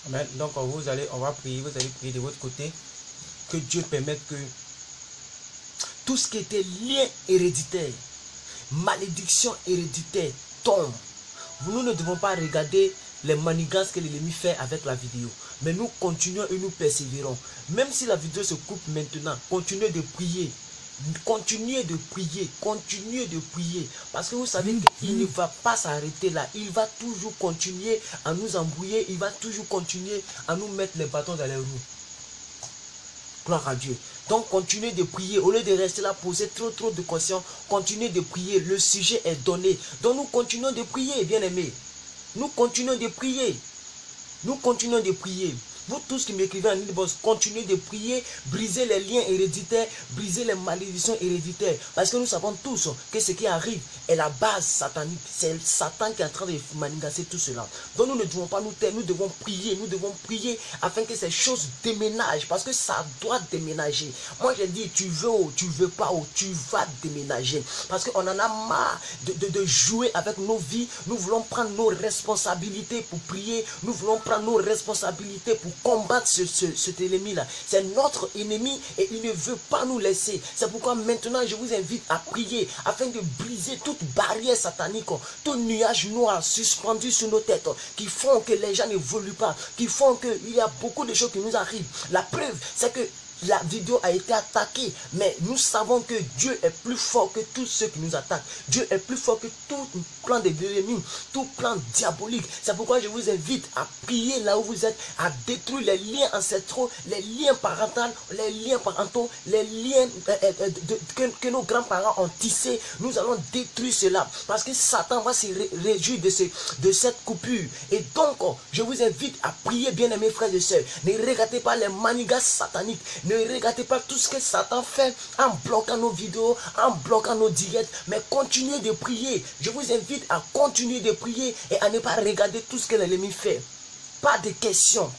Amen. Donc on va prier, vous allez prier de votre côté. Que Dieu permette que tout ce qui était lien héréditaire, malédiction héréditaire tombe. Nous ne devons pas regarder les manigances que l'ennemi fait avec la vidéo. Mais nous continuons et nous persévérons. Même si la vidéo se coupe maintenant, continuez de prier. Continuez de prier, continuez de prier. Parce que vous savez qu'il ne va pas s'arrêter là. Il va toujours continuer à nous embrouiller. Il va toujours continuer à nous mettre les bâtons dans les roues. Gloire à Dieu. Donc continuez de prier. Au lieu de rester là, poser trop de questions, continuez de prier. Le sujet est donné. Donc nous continuons de prier, bien-aimés. Nous continuons de prier. Nous continuons de prier. Vous tous qui m'écrivez en inbox, continuez de prier, briser les liens héréditaires, briser les malédictions héréditaires. Parce que nous savons tous que ce qui arrive est la base satanique. C'est Satan qui est en train de manigancer tout cela. Donc nous ne devons pas nous taire, nous devons prier afin que ces choses déménagent. Parce que ça doit déménager. Moi je dis, tu veux ou tu veux pas, ou tu vas déménager. Parce qu'on en a marre de jouer avec nos vies. Nous voulons prendre nos responsabilités pour prier. Nous voulons prendre nos responsabilités pour combattre cet ennemi-là. C'est notre ennemi et il ne veut pas nous laisser. C'est pourquoi maintenant je vous invite à prier afin de briser toute barrière satanique, tout nuage noir suspendu sur nos têtes qui font que les gens n'évoluent pas, qui font qu'il y a beaucoup de choses qui nous arrivent. La preuve, c'est que la vidéo a été attaquée, mais nous savons que Dieu est plus fort que tous ceux qui nous attaquent. Dieu est plus fort que tout plan de l'ennemi, tout plan diabolique. C'est pourquoi je vous invite à prier là où vous êtes, à détruire les liens ancestraux, les liens parentaux, les liens que nos grands-parents ont tissés. Nous allons détruire cela, parce que Satan va se réjouir de cette coupure. Et donc, je vous invite à prier, bien aimés frères et sœurs. Ne regardez pas les manigances sataniques. Ne regardez pas tout ce que Satan fait en bloquant nos vidéos, en bloquant nos directs, mais continuez de prier. Je vous invite à continuer de prier et à ne pas regarder tout ce que l'ennemi fait. Pas de questions,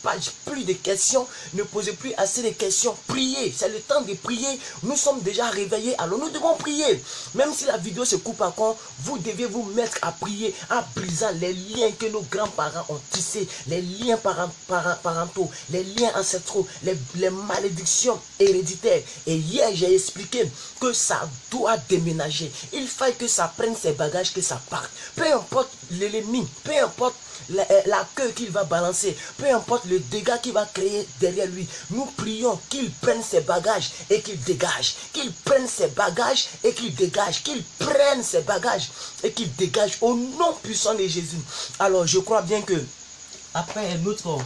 plus de questions, ne posez plus assez de questions. Priez, c'est le temps de prier. Nous sommes déjà réveillés, alors nous devons prier. Même si la vidéo se coupe encore, vous devez vous mettre à prier en brisant les liens que nos grands-parents ont tissés, les liens parentaux, les liens ancestraux, les malédictions héréditaires. Et hier, j'ai expliqué que ça doit déménager. Il faut que ça prenne ses bagages, que ça parte. Peu importe l'ennemi, peu importe la queue qu'il va balancer, peu importe le dégât qu'il va créer derrière lui, nous prions qu'il prenne ses bagages et qu'il dégage, qu'il prenne ses bagages et qu'il dégage, qu'il prenne ses bagages et qu'il dégage au nom puissant de Jésus. Alors je crois bien que après notre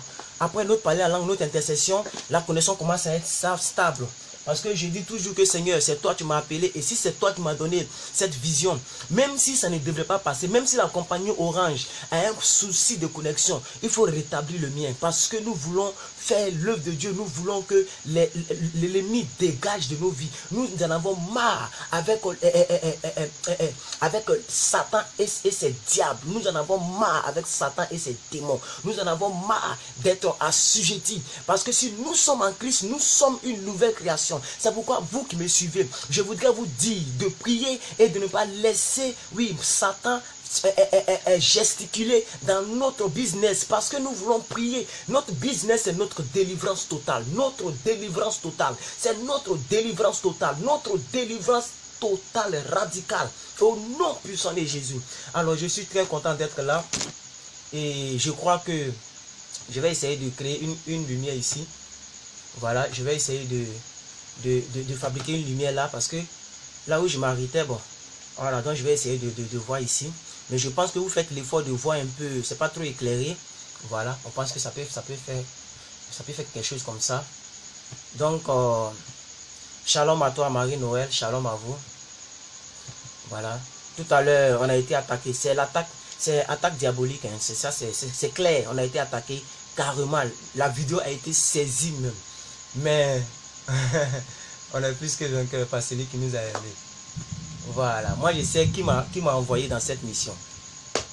parler en langue, notre intercession, la connexion commence à être stable. Parce que je dis toujours que Seigneur, c'est toi qui m'as appelé. Et si c'est toi qui m'as donné cette vision, même si ça ne devrait pas passer, même si la compagnie Orange a un souci de connexion, il faut rétablir le mien. Parce que nous voulons faire l'œuvre de Dieu. Nous voulons que l'ennemi dégage de nos vies. Nous en avons marre avec Satan et ses diables. Nous en avons marre avec Satan et ses démons. Nous en avons marre d'être assujettis. Parce que si nous sommes en Christ, nous sommes une nouvelle création. C'est pourquoi vous qui me suivez, je voudrais vous dire de prier et de ne pas laisser, Satan gesticuler dans notre business, parce que nous voulons prier. Notre business, c'est notre délivrance totale. Notre délivrance totale. C'est notre délivrance totale. Notre délivrance totale, radicale. Au nom puissant de Jésus. Alors, je suis très content d'être là. Et je crois que je vais essayer de créer une lumière ici. Voilà, je vais essayer de fabriquer une lumière là, parce que là où je m'arrêtais, bon, voilà, donc je vais essayer de voir ici. Mais je pense que vous faites l'effort de voir un peu, c'est pas trop éclairé. Voilà, on pense que ça peut faire quelque chose comme ça. Donc, shalom à toi Marie-Noël, shalom à vous. Voilà, tout à l'heure on a été attaqué, c'est attaque diabolique, hein. C'est ça, c'est clair, on a été attaqué carrément. La vidéo a été saisie même. Mais on a plus que vainqueur par celui qui nous a aimés. Voilà, moi je sais qui m'a envoyé dans cette mission.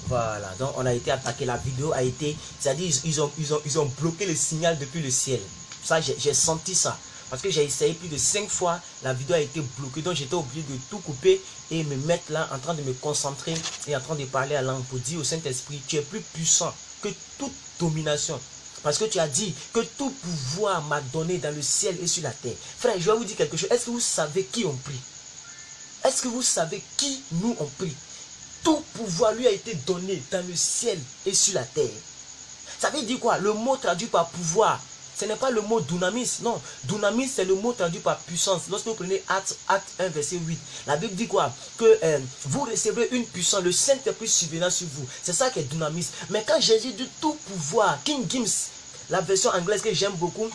Voilà, donc on a été attaqué, la vidéo a été, c'est-à-dire ils ont bloqué le signal depuis le ciel. Ça, j'ai senti ça. Parce que j'ai essayé plus de 5 fois, la vidéo a été bloquée. Donc j'étais obligé de tout couper et me mettre là en train de me concentrer et en train de parler à langue pour dire au Saint-Esprit, tu es plus puissant que toute domination. Parce que tu as dit que tout pouvoir m'a donné dans le ciel et sur la terre. Frère, je vais vous dire quelque chose. Est-ce que vous savez qui on prie? Est-ce que vous savez qui nous on prie? Tout pouvoir lui a été donné dans le ciel et sur la terre. Ça veut dire quoi? Le mot traduit par pouvoir, ce n'est pas le mot dunamis, non. Dunamis, c'est le mot traduit par puissance. Lorsque vous prenez Acte 1, verset 8, la Bible dit quoi? Que vous recevrez une puissance, le Saint-Esprit survenant sur vous. C'est ça qui est dunamis. Mais quand Jésus dit tout pouvoir, King James, la version anglaise que j'aime beaucoup,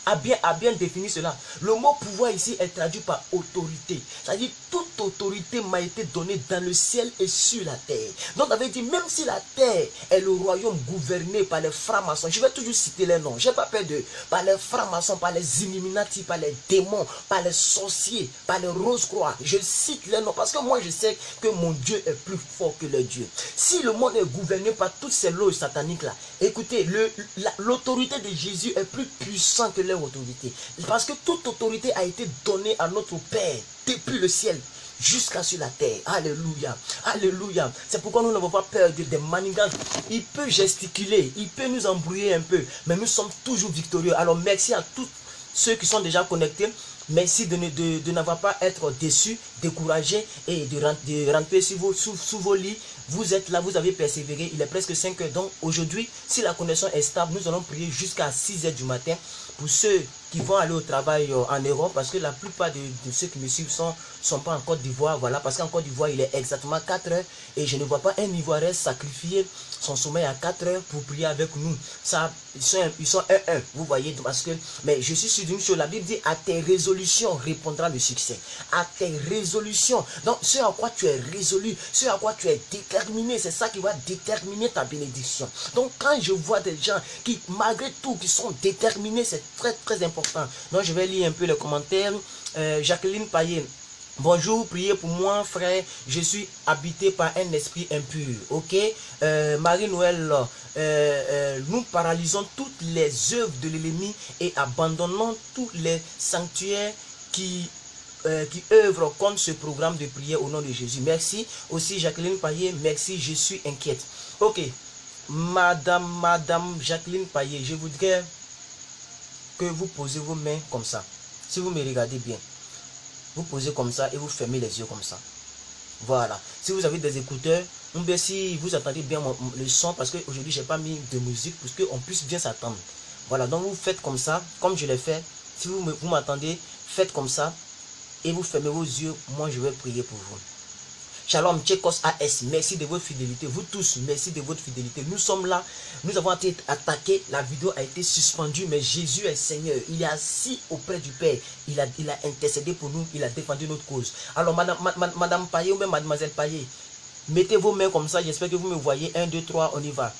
a bien défini cela. Le mot pouvoir ici est traduit par autorité. C'est-à-dire toute autorité m'a été donnée dans le ciel et sur la terre. Donc on avait dit, même si la terre est le royaume gouverné par les francs-maçons, je vais toujours citer les noms, j'ai pas peur de, par les francs-maçons, par les Illuminati, par les démons, par les sorciers, par les rose-croix, je cite les noms parce que moi je sais que mon Dieu est plus fort que le Dieu. Si le monde est gouverné par toutes ces loges sataniques là, écoutez, l'autorité de Jésus est plus puissante que leur autorité. Parce que toute autorité a été donnée à notre Père depuis le ciel jusqu'à sur la terre. Alléluia. Alléluia. C'est pourquoi nous n'avons pas peur des manigances. Il peut gesticuler, il peut nous embrouiller un peu, mais nous sommes toujours victorieux. Alors merci à tous ceux qui sont déjà connectés. Merci de n'avoir pas être déçus, découragés et de rentrer sous vos lits. Vous êtes là, vous avez persévéré. Il est presque 5 heures. Donc aujourd'hui, si la connexion est stable, nous allons prier jusqu'à 6 heures du matin. Pour ceux qui vont aller au travail en Europe, parce que la plupart de ceux qui me suivent sont pas en Côte d'Ivoire. Voilà, parce qu'en Côte d'Ivoire, il est exactement 4 heures. Et je ne vois pas un Ivoirien sacrifier son sommeil à 4 heures pour prier avec nous. Ça, ils sont 1-1. Vous voyez, parce que, mais je suis sûr d'une chose, la Bible dit, à tes résolutions répondra le succès. À tes résolutions. Donc, ce à quoi tu es résolu, ce à quoi tu es déterminé, c'est ça qui va déterminer ta bénédiction. Donc, quand je vois des gens qui, malgré tout, qui sont déterminés, c'est très, très important. Donc, je vais lire un peu les commentaires. Jacqueline Payet. Bonjour, priez pour moi, frère. Je suis habité par un esprit impur. Ok. Marie-Noël, nous paralysons toutes les œuvres de l'ennemi et abandonnons tous les sanctuaires qui œuvrent contre ce programme de prière au nom de Jésus. Merci. Aussi, Jacqueline Payet, merci, je suis inquiète. Ok. Madame Jacqueline Payet, je voudrais que vous posez vos mains comme ça. Si vous me regardez bien. Vous posez comme ça et vous fermez les yeux comme ça. Voilà. Si vous avez des écouteurs, ou bien si vous entendez bien le son, parce qu'aujourd'hui je n'ai pas mis de musique pour qu'on puisse bien s'attendre. Voilà. Donc vous faites comme ça, comme je l'ai fait. Si vous m'entendez, faites comme ça et vous fermez vos yeux. Moi je vais prier pour vous. Shalom, Tchekos AS, merci de votre fidélité. Vous tous, merci de votre fidélité. Nous sommes là, nous avons été attaqués, la vidéo a été suspendue, mais Jésus est Seigneur. Il est assis auprès du Père. Il a intercédé pour nous, il a défendu notre cause. Alors, Madame Payet ou même Mademoiselle Payet, mettez vos mains comme ça, j'espère que vous me voyez. 1, 2, 3, on y va.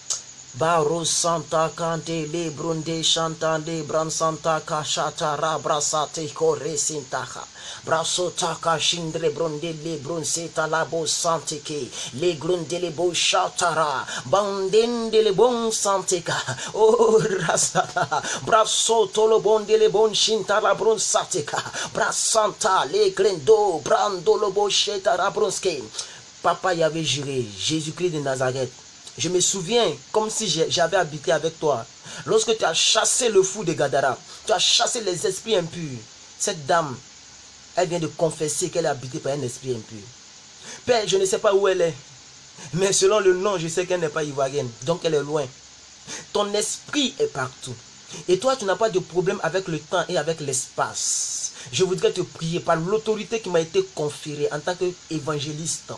Baro Santa Kante le Brunde Chantande Bran Santa Kashatara Brasate Kore Sintaha Braso Taka Shindre Brunde le Brunseta Labo Santeke le Grunde le Bo Shatara Bandende le Bon Santeka Oh Rasata Braso Tolo Bonde le Bon Shintara Brunsateka Brasanta le Glendo Brando le Bo Shetara Brunske. Papa y avait juré, Jésus-Christ de Nazareth. Je me souviens comme si j'avais habité avec toi. Lorsque tu as chassé le fou de Gadara, tu as chassé les esprits impurs. Cette dame, elle vient de confesser qu'elle est habitée par un esprit impur. Père, je ne sais pas où elle est. Mais selon le nom, je sais qu'elle n'est pas ivoirienne. Donc elle est loin. Ton esprit est partout. Et toi, tu n'as pas de problème avec le temps et avec l'espace. Je voudrais te prier par l'autorité qui m'a été conférée en tant qu'évangéliste.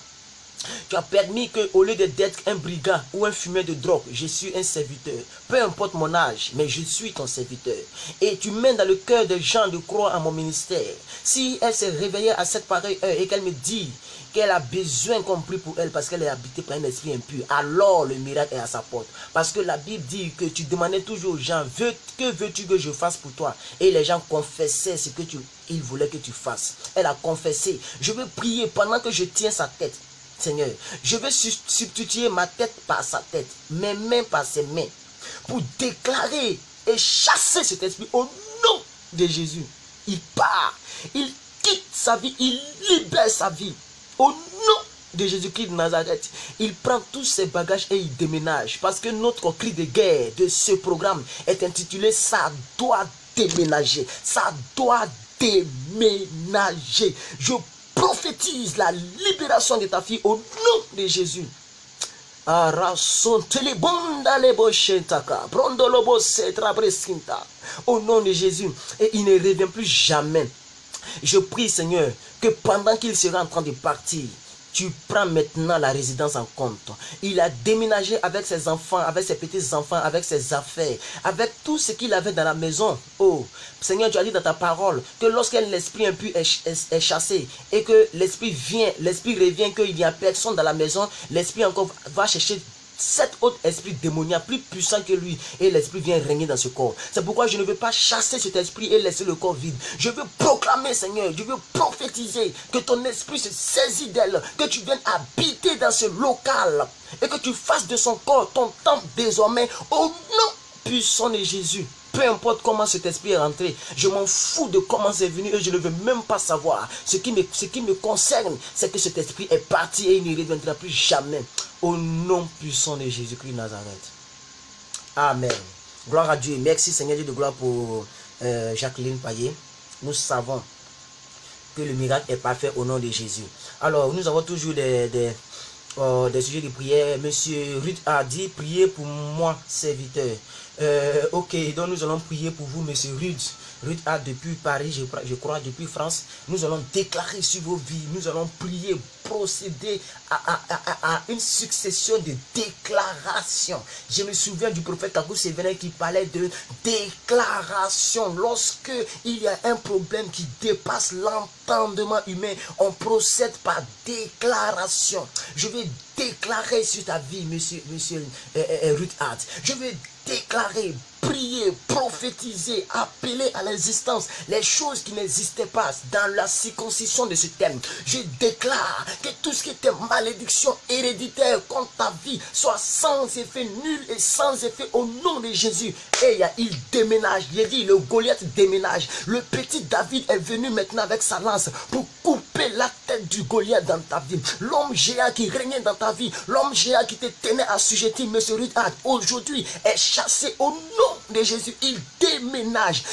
Tu as permis qu'au lieu d'être un brigand ou un fumeur de drogue, je suis un serviteur. Peu importe mon âge, mais je suis ton serviteur. Et tu mènes dans le cœur des gens de croire à mon ministère. Si elle s'est réveillée à cette pareille heure et qu'elle me dit qu'elle a besoin qu'on prie pour elle parce qu'elle est habitée par un esprit impur, alors le miracle est à sa porte. Parce que la Bible dit que tu demandais toujours aux gens, que veux-tu que je fasse pour toi? Et les gens confessaient ce que ils voulaient que tu fasses. Elle a confessé. Je veux prier pendant que je tiens sa tête. Seigneur, je vais substituer ma tête par sa tête, mes mains par ses mains, pour déclarer et chasser cet esprit au nom de Jésus. Il part, il quitte sa vie, il libère sa vie, au nom de Jésus-Christ de Nazareth, il prend tous ses bagages et il déménage. Parce que notre cri de guerre de ce programme est intitulé « Ça doit déménager ». Ça doit déménager. Je prophétise la libération de ta fille au nom de Jésus. Au nom de Jésus. Et il ne revient plus jamais. Je prie, Seigneur, que pendant qu'il sera en train de partir, tu prends maintenant la résidence en compte. Il a déménagé avec ses enfants, avec ses petits-enfants, avec ses affaires, avec tout ce qu'il avait dans la maison. Oh, Seigneur, tu as dit dans ta parole que lorsqu'un esprit impur est chassé et que l'esprit vient, l'esprit revient, qu'il n'y a personne dans la maison, l'esprit encore va chercher 7 autres esprits démoniaques plus puissants que lui et l'esprit vient régner dans ce corps. C'est pourquoi je ne veux pas chasser cet esprit et laisser le corps vide. Je veux proclamer, Seigneur, je veux prophétiser que ton esprit se saisit d'elle, que tu viennes habiter dans ce local et que tu fasses de son corps ton temple désormais au nom puissant de Jésus. Peu importe comment cet esprit est rentré, je m'en fous de comment c'est venu et je ne veux même pas savoir. Ce qui me concerne, c'est que cet esprit est parti et il ne reviendra plus jamais. Au nom puissant de Jésus-Christ de Nazareth. Amen. Gloire à Dieu. Merci Seigneur Dieu de gloire pour Jacqueline Payet. Nous savons que le miracle est parfait au nom de Jésus. Alors, nous avons toujours des sujets de prière. Monsieur Ruth a dit, priez pour moi, serviteur. Ok, donc nous allons prier pour vous, monsieur Ruth. Ruth a depuis Paris, je crois, depuis France. Nous allons déclarer sur vos vies. Nous allons prier, procéder à une succession de déclarations. Je me souviens du prophète Kakou Sévénin qui parlait de déclaration. Lorsque il y a un problème qui dépasse l'entendement humain, on procède par déclaration. Je vais déclarer sur ta vie, monsieur Ruth Hart. Je vais déclarer, prier, prophétiser, appeler à l'existence les choses qui n'existaient pas dans la circoncision de ce thème. Je déclare que tout ce qui était malédiction héréditaire contre ta vie soit sans effet, nul et sans effet au nom de Jésus. Et il déménage, il dit le Goliath déménage. Le petit David est venu maintenant avec sa lance pour couper la tête du Goliath dans ta vie. L'homme géant qui régnait dans ta vie, l'homme géant qui te tenait assujetti, monsieur Ruth Hart, aujourd'hui est chassé au nom de Jésus. Il déménage,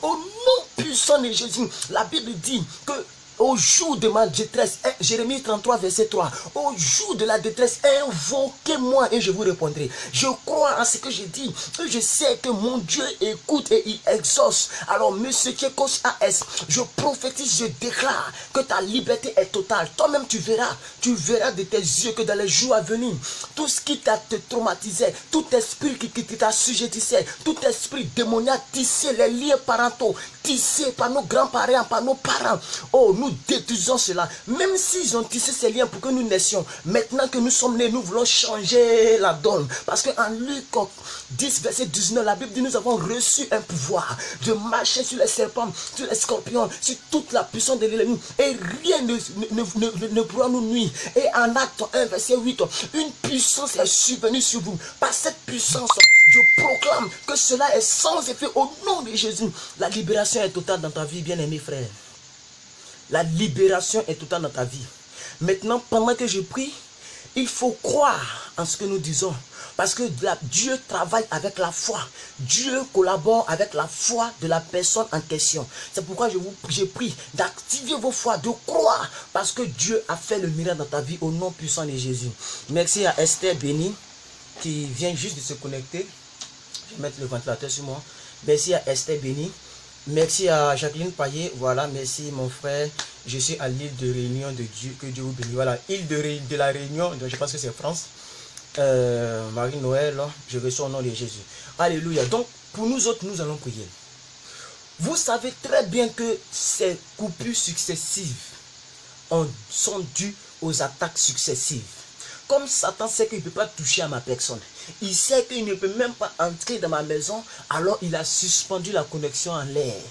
au nom puissant de Jésus. La Bible dit que au jour de ma détresse, Jérémie 33 verset 3, au jour de la détresse, invoquez-moi et je vous répondrai. Je crois en ce que j'ai dit, et je sais que mon Dieu écoute et il exauce. Alors monsieur Tchekos AS, je prophétise, je déclare que ta liberté est totale. Toi-même tu verras de tes yeux que dans les jours à venir, tout ce qui t'a traumatisé, tout esprit qui t'assujettissait, tout esprit démoniaque tissé, les liens parentaux, tissés par nos grands-parents, par nos parents, oh, nous détruisons cela. Même s'ils ont tissé ces liens pour que nous naissions, maintenant que nous sommes nés, nous voulons changer la donne. Parce qu'en Luc 10, verset 19, la Bible dit nous avons reçu un pouvoir de marcher sur les serpents, sur les scorpions, sur toute la puissance de l'ennemi. Et rien ne pourra nous nuire. Et en Acte 1, verset 8, une puissance est survenue sur vous. Par cette puissance, je proclame que cela est sans effet au nom de Jésus. La libération est totale dans ta vie, bien-aimé frère. La libération est totale dans ta vie. Maintenant, pendant que je prie, il faut croire en ce que nous disons. Parce que Dieu travaille avec la foi. Dieu collabore avec la foi de la personne en question. C'est pourquoi je prie d'activer vos foi, de croire. Parce que Dieu a fait le miracle dans ta vie au nom puissant de Jésus. Merci à Esther Béni qui vient juste de se connecter. Je vais mettre le ventilateur sur moi. Merci à Esther Béni. Merci à Jacqueline Payet. Voilà, merci mon frère. Je suis à l'île de Réunion de Dieu. Que Dieu vous bénisse. Voilà, île de la Réunion. Je pense que c'est France. Marie-Noël, je reçois au nom de Jésus. Alléluia. Donc, pour nous autres, nous allons prier. Vous savez très bien que ces coupures successives sont dues aux attaques successives. Comme Satan sait qu'il ne peut pas toucher à ma personne, il sait qu'il ne peut même pas entrer dans ma maison, alors il a suspendu la connexion en l'air.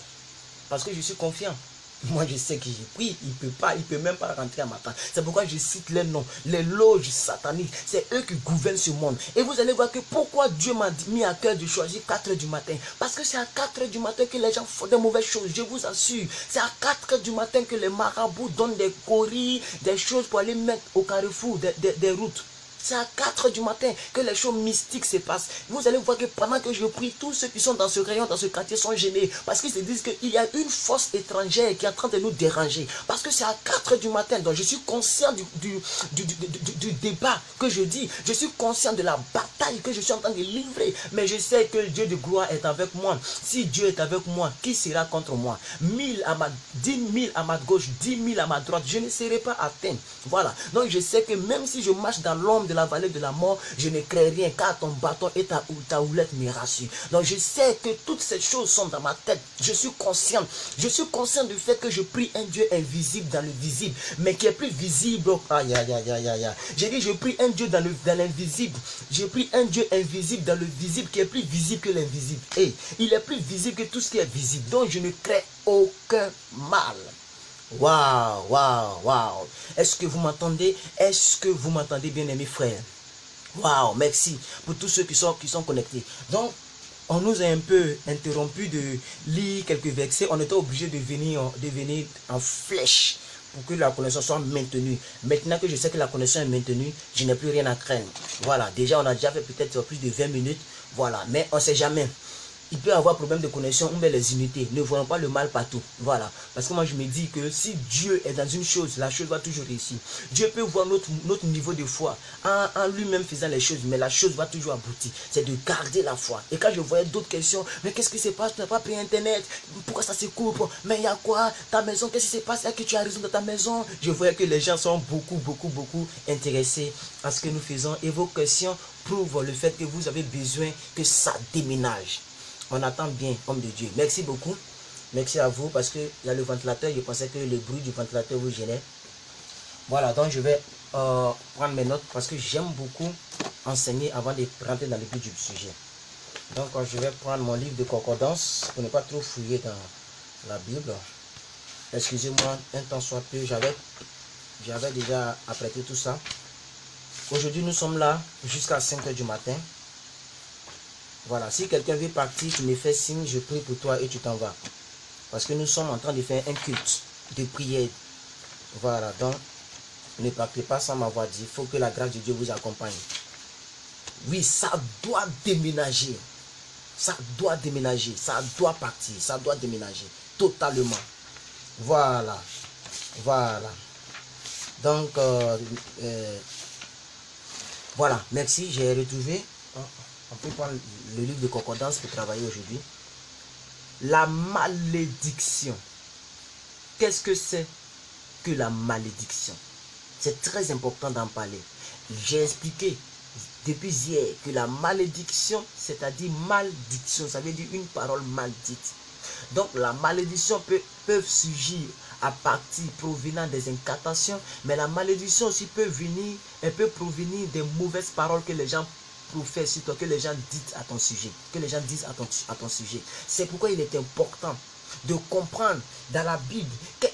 Parce que je suis confiant. Moi, je sais que j'ai pris. Il peut même pas rentrer à ma tente. C'est pourquoi je cite les noms. Les loges sataniques. C'est eux qui gouvernent ce monde. Et vous allez voir que pourquoi Dieu m'a mis à cœur de choisir 4 heures du matin. Parce que c'est à 4 heures du matin que les gens font de mauvaises choses. Je vous assure. C'est à 4 heures du matin que les marabouts donnent des coris, des choses pour aller mettre au carrefour des routes. C'est à 4 heures du matin que les choses mystiques se passent. Vous allez voir que pendant que je prie, tous ceux qui sont dans ce rayon, dans ce quartier sont gênés. Parce qu'ils se disent qu'il y a une force étrangère qui est en train de nous déranger. Parce que c'est à 4 heures du matin. Donc je suis conscient du débat que je dis. Je suis conscient de la bataille que je suis en train de livrer. Mais je sais que le Dieu de gloire est avec moi. Si Dieu est avec moi, qui sera contre moi? 10 000 à ma gauche, 10 000 à ma droite. Je ne serai pas atteint. Voilà. Donc je sais que même si je marche dans l'ombre de la vallée de la mort, je ne crains rien, car ton bâton et ta houlette me rassurent. Donc je sais que toutes ces choses sont dans ma tête. Je suis conscient du fait que je prie un Dieu invisible dans le visible, mais qui est plus visible. Aïe, aïe, aïe, aïe, aïe. J'ai dit, je prie un Dieu dans l'invisible. Je prie un Dieu invisible dans le visible, qui est plus visible que l'invisible. Et il est plus visible que tout ce qui est visible. Donc je ne crains aucun mal. Waouh, waouh, waouh. Est-ce que vous m'entendez? Est-ce que vous m'entendez, bien aimés frères? Waouh, merci pour tous ceux qui sont connectés. Donc, on nous a un peu interrompu de lire quelques versets. On était obligé de venir en flèche pour que la connexion soit maintenue. Maintenant que je sais que la connexion est maintenue, je n'ai plus rien à craindre. Voilà, déjà on a déjà fait peut-être plus de 20 minutes. Voilà, mais on ne sait jamais. Il peut y avoir problème de connexion ou bien les unités. Ne voyons pas le mal partout. Voilà. Parce que moi, je me dis que si Dieu est dans une chose, la chose va toujours réussir. Dieu peut voir notre niveau de foi en lui-même faisant les choses, mais la chose va toujours aboutir. C'est de garder la foi. Et quand je voyais d'autres questions, mais qu'est-ce qui se passe? Tu n'as pas pris Internet? Pourquoi ça se coupe? Mais il y a quoi? Ta maison, qu'est-ce qui se passe? Est-ce que tu as raison dans ta maison? Je voyais que les gens sont beaucoup intéressés à ce que nous faisons. Et vos questions prouvent le fait que vous avez besoin que ça déménage. On attend bien, homme de Dieu. Merci beaucoup. Merci à vous parce qu'il y a le ventilateur. Je pensais que le bruit du ventilateur vous gênait. Voilà, donc je vais prendre mes notes parce que j'aime beaucoup enseigner avant de rentrer dans le but du sujet. Donc je vais prendre mon livre de concordance pour ne pas trop fouiller dans la Bible. Excusez-moi, un temps soit peu, j'avais déjà apprêté tout ça. Aujourd'hui, nous sommes là jusqu'à 5 heures du matin. Voilà, si quelqu'un veut partir, tu me fais signe, je prie pour toi et tu t'en vas. Parce que nous sommes en train de faire un culte de prière. Voilà, donc ne partez pas sans m'avoir dit. Il faut que la grâce de Dieu vous accompagne. Oui, ça doit déménager. Ça doit déménager. Ça doit partir. Ça doit déménager. Totalement. Voilà. Voilà. Donc, voilà. Merci, j'ai retrouvé. On peut prendre le livre de concordance pour travailler aujourd'hui. La malédiction. Qu'est-ce que c'est que la malédiction? C'est très important d'en parler. J'ai expliqué depuis hier que la malédiction, c'est-à-dire malédiction, ça veut dire une parole maledite. Donc la malédiction peut surgir à partir provenant des incantations, mais la malédiction aussi peut provenir des mauvaises paroles que les gens professent sur toi, que les gens disent à ton sujet, à ton sujet. C'est pourquoi il est important de comprendre dans la Bible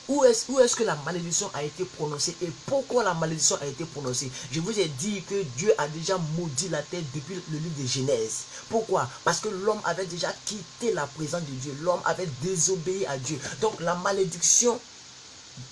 où est-ce que la malédiction a été prononcée et pourquoi la malédiction a été prononcée. Je vous ai dit que Dieu a déjà maudit la terre depuis le livre de Genèse. Pourquoi? Parce que l'homme avait déjà quitté la présence de Dieu. L'homme avait désobéi à Dieu. Donc la malédiction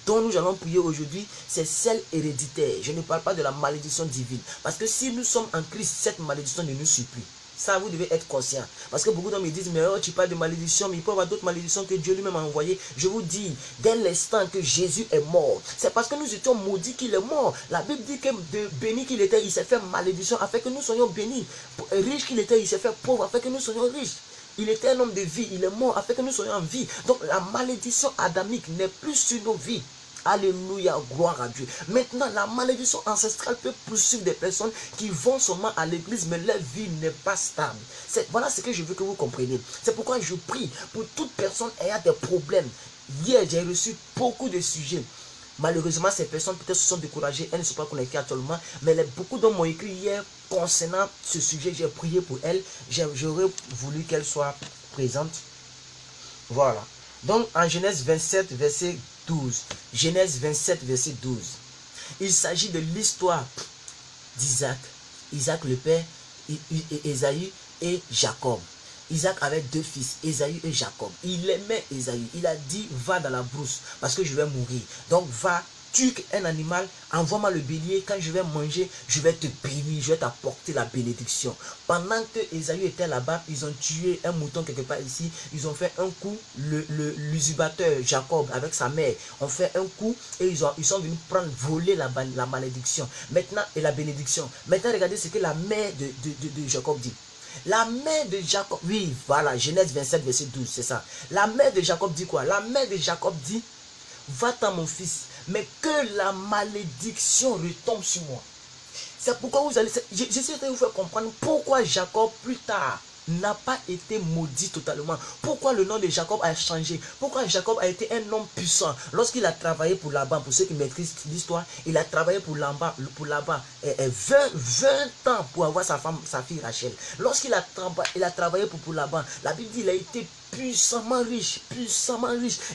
dont nous allons prier aujourd'hui, c'est celle héréditaire. Je ne parle pas de la malédiction divine. Parce que si nous sommes en Christ, cette malédiction ne nous suit plus. Ça, vous devez être conscient. Parce que beaucoup d'hommes me disent, mais oh, tu parles de malédiction, mais il peut y avoir d'autres malédictions que Dieu lui-même a envoyées. Je vous dis, dès l'instant que Jésus est mort, c'est parce que nous étions maudits qu'il est mort. La Bible dit que de béni qu'il était, il s'est fait malédiction afin que nous soyons bénis. Riche qu'il était, il s'est fait pauvre afin que nous soyons riches. Il était un homme de vie, il est mort afin que nous soyons en vie. Donc la malédiction adamique n'est plus sur nos vies. Alléluia, gloire à Dieu. Maintenant, la malédiction ancestrale peut poursuivre des personnes qui vont seulement à l'église, mais leur vie n'est pas stable. Voilà ce que je veux que vous compreniez. C'est pourquoi je prie pour toute personne ayant des problèmes. Hier, j'ai reçu beaucoup de sujets. Malheureusement, ces personnes peut-être se sont découragées, elles ne sont pas connectées actuellement, mais beaucoup d'hommes m'ont écrit hier concernant ce sujet. J'ai prié pour elles. J'aurais voulu qu'elles soient présentes. Voilà. Donc, en Genèse 27, verset 12. Genèse 27, verset 12. Il s'agit de l'histoire d'Isaac. Isaac le père, Ésaü et Jacob. Isaac avait deux fils, Ésaü et Jacob. Il aimait Ésaü. Il a dit, va dans la brousse parce que je vais mourir. Donc, va. Tue un animal, envoie-moi le bélier, quand je vais manger, je vais te bénir, je vais t'apporter la bénédiction. Pendant que Ésaü était là-bas, ils ont tué un mouton quelque part ici, ils ont fait un coup, l'usurpateur Jacob avec sa mère ont fait un coup et ils sont venus voler la malédiction. Maintenant, et la bénédiction. Maintenant, regardez ce que la mère de Jacob dit. La mère de Jacob, oui, voilà, Genèse 27, verset 12, c'est ça. La mère de Jacob dit quoi? La mère de Jacob dit, va-t'en mon fils, mais que la malédiction retombe sur moi. C'est pourquoi vous allez... J'essaie de vous faire comprendre pourquoi Jacob, plus tard, n'a pas été maudit totalement. Pourquoi le nom de Jacob a changé. Pourquoi Jacob a été un homme puissant. Lorsqu'il a travaillé pour Laban, pour ceux qui maîtrisent l'histoire, il a travaillé pour Laban 20 ans pour avoir sa fille Rachel. Lorsqu'il a travaillé pour Laban, la Bible dit qu'il a été puissamment riche.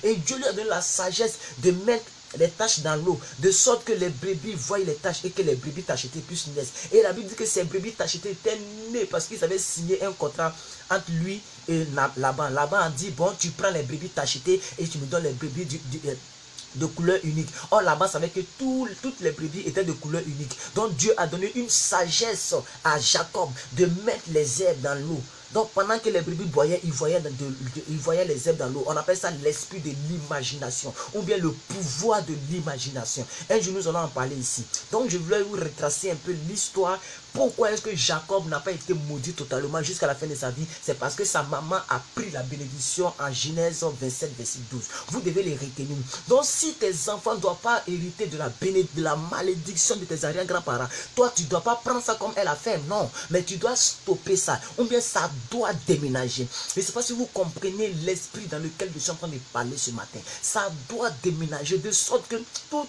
Et Dieu lui a donné la sagesse de mettre les taches dans l'eau, de sorte que les brebis voient les taches et que les brebis tachetées puissent naître. Et la Bible dit que ces brebis tachetées étaient nées parce qu'ils avaient signé un contrat entre lui et Laban. Laban a dit, bon, tu prends les brebis tachetées et tu me donnes les brebis de couleur unique. Or là-bas savait que toutes les brebis étaient de couleur unique. Donc Dieu a donné une sagesse à Jacob de mettre les herbes dans l'eau. Donc pendant que les brebis boyaient, ils voyaient les herbes dans l'eau. On appelle ça l'esprit de l'imagination ou bien le pouvoir de l'imagination. Un jour nous allons en parler ici. Donc je voulais vous retracer un peu l'histoire. Pourquoi est-ce que Jacob n'a pas été maudit totalement jusqu'à la fin de sa vie? C'est parce que sa maman a pris la bénédiction en Genèse 27, verset 12. Vous devez les retenir. Donc si tes enfants ne doivent pas hériter de la malédiction de tes arrière-grands-parents, toi tu ne dois pas prendre ça comme elle a fait. Non, mais tu dois stopper ça. Ou bien ça doit déménager. Je ne sais pas si vous comprenez l'esprit dans lequel je suis en train de parler ce matin. Ça doit déménager de sorte que toute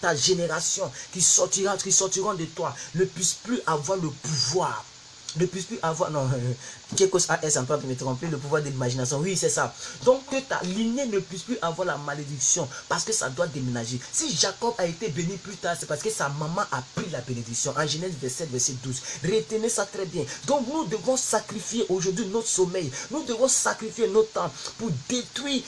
ta génération qui sortiront de toi ne puisse plus avoir le pouvoir. Ne puisse plus avoir, non, quelque chose à S en train de me tromper, le pouvoir de l'imagination. Oui, c'est ça. Donc que ta lignée ne puisse plus avoir la malédiction parce que ça doit déménager. Si Jacob a été béni plus tard, c'est parce que sa maman a pris la bénédiction. En Genèse 27, verset 12. Retenez ça très bien. Donc nous devons sacrifier aujourd'hui notre sommeil. Nous devons sacrifier notre temps pour détruire,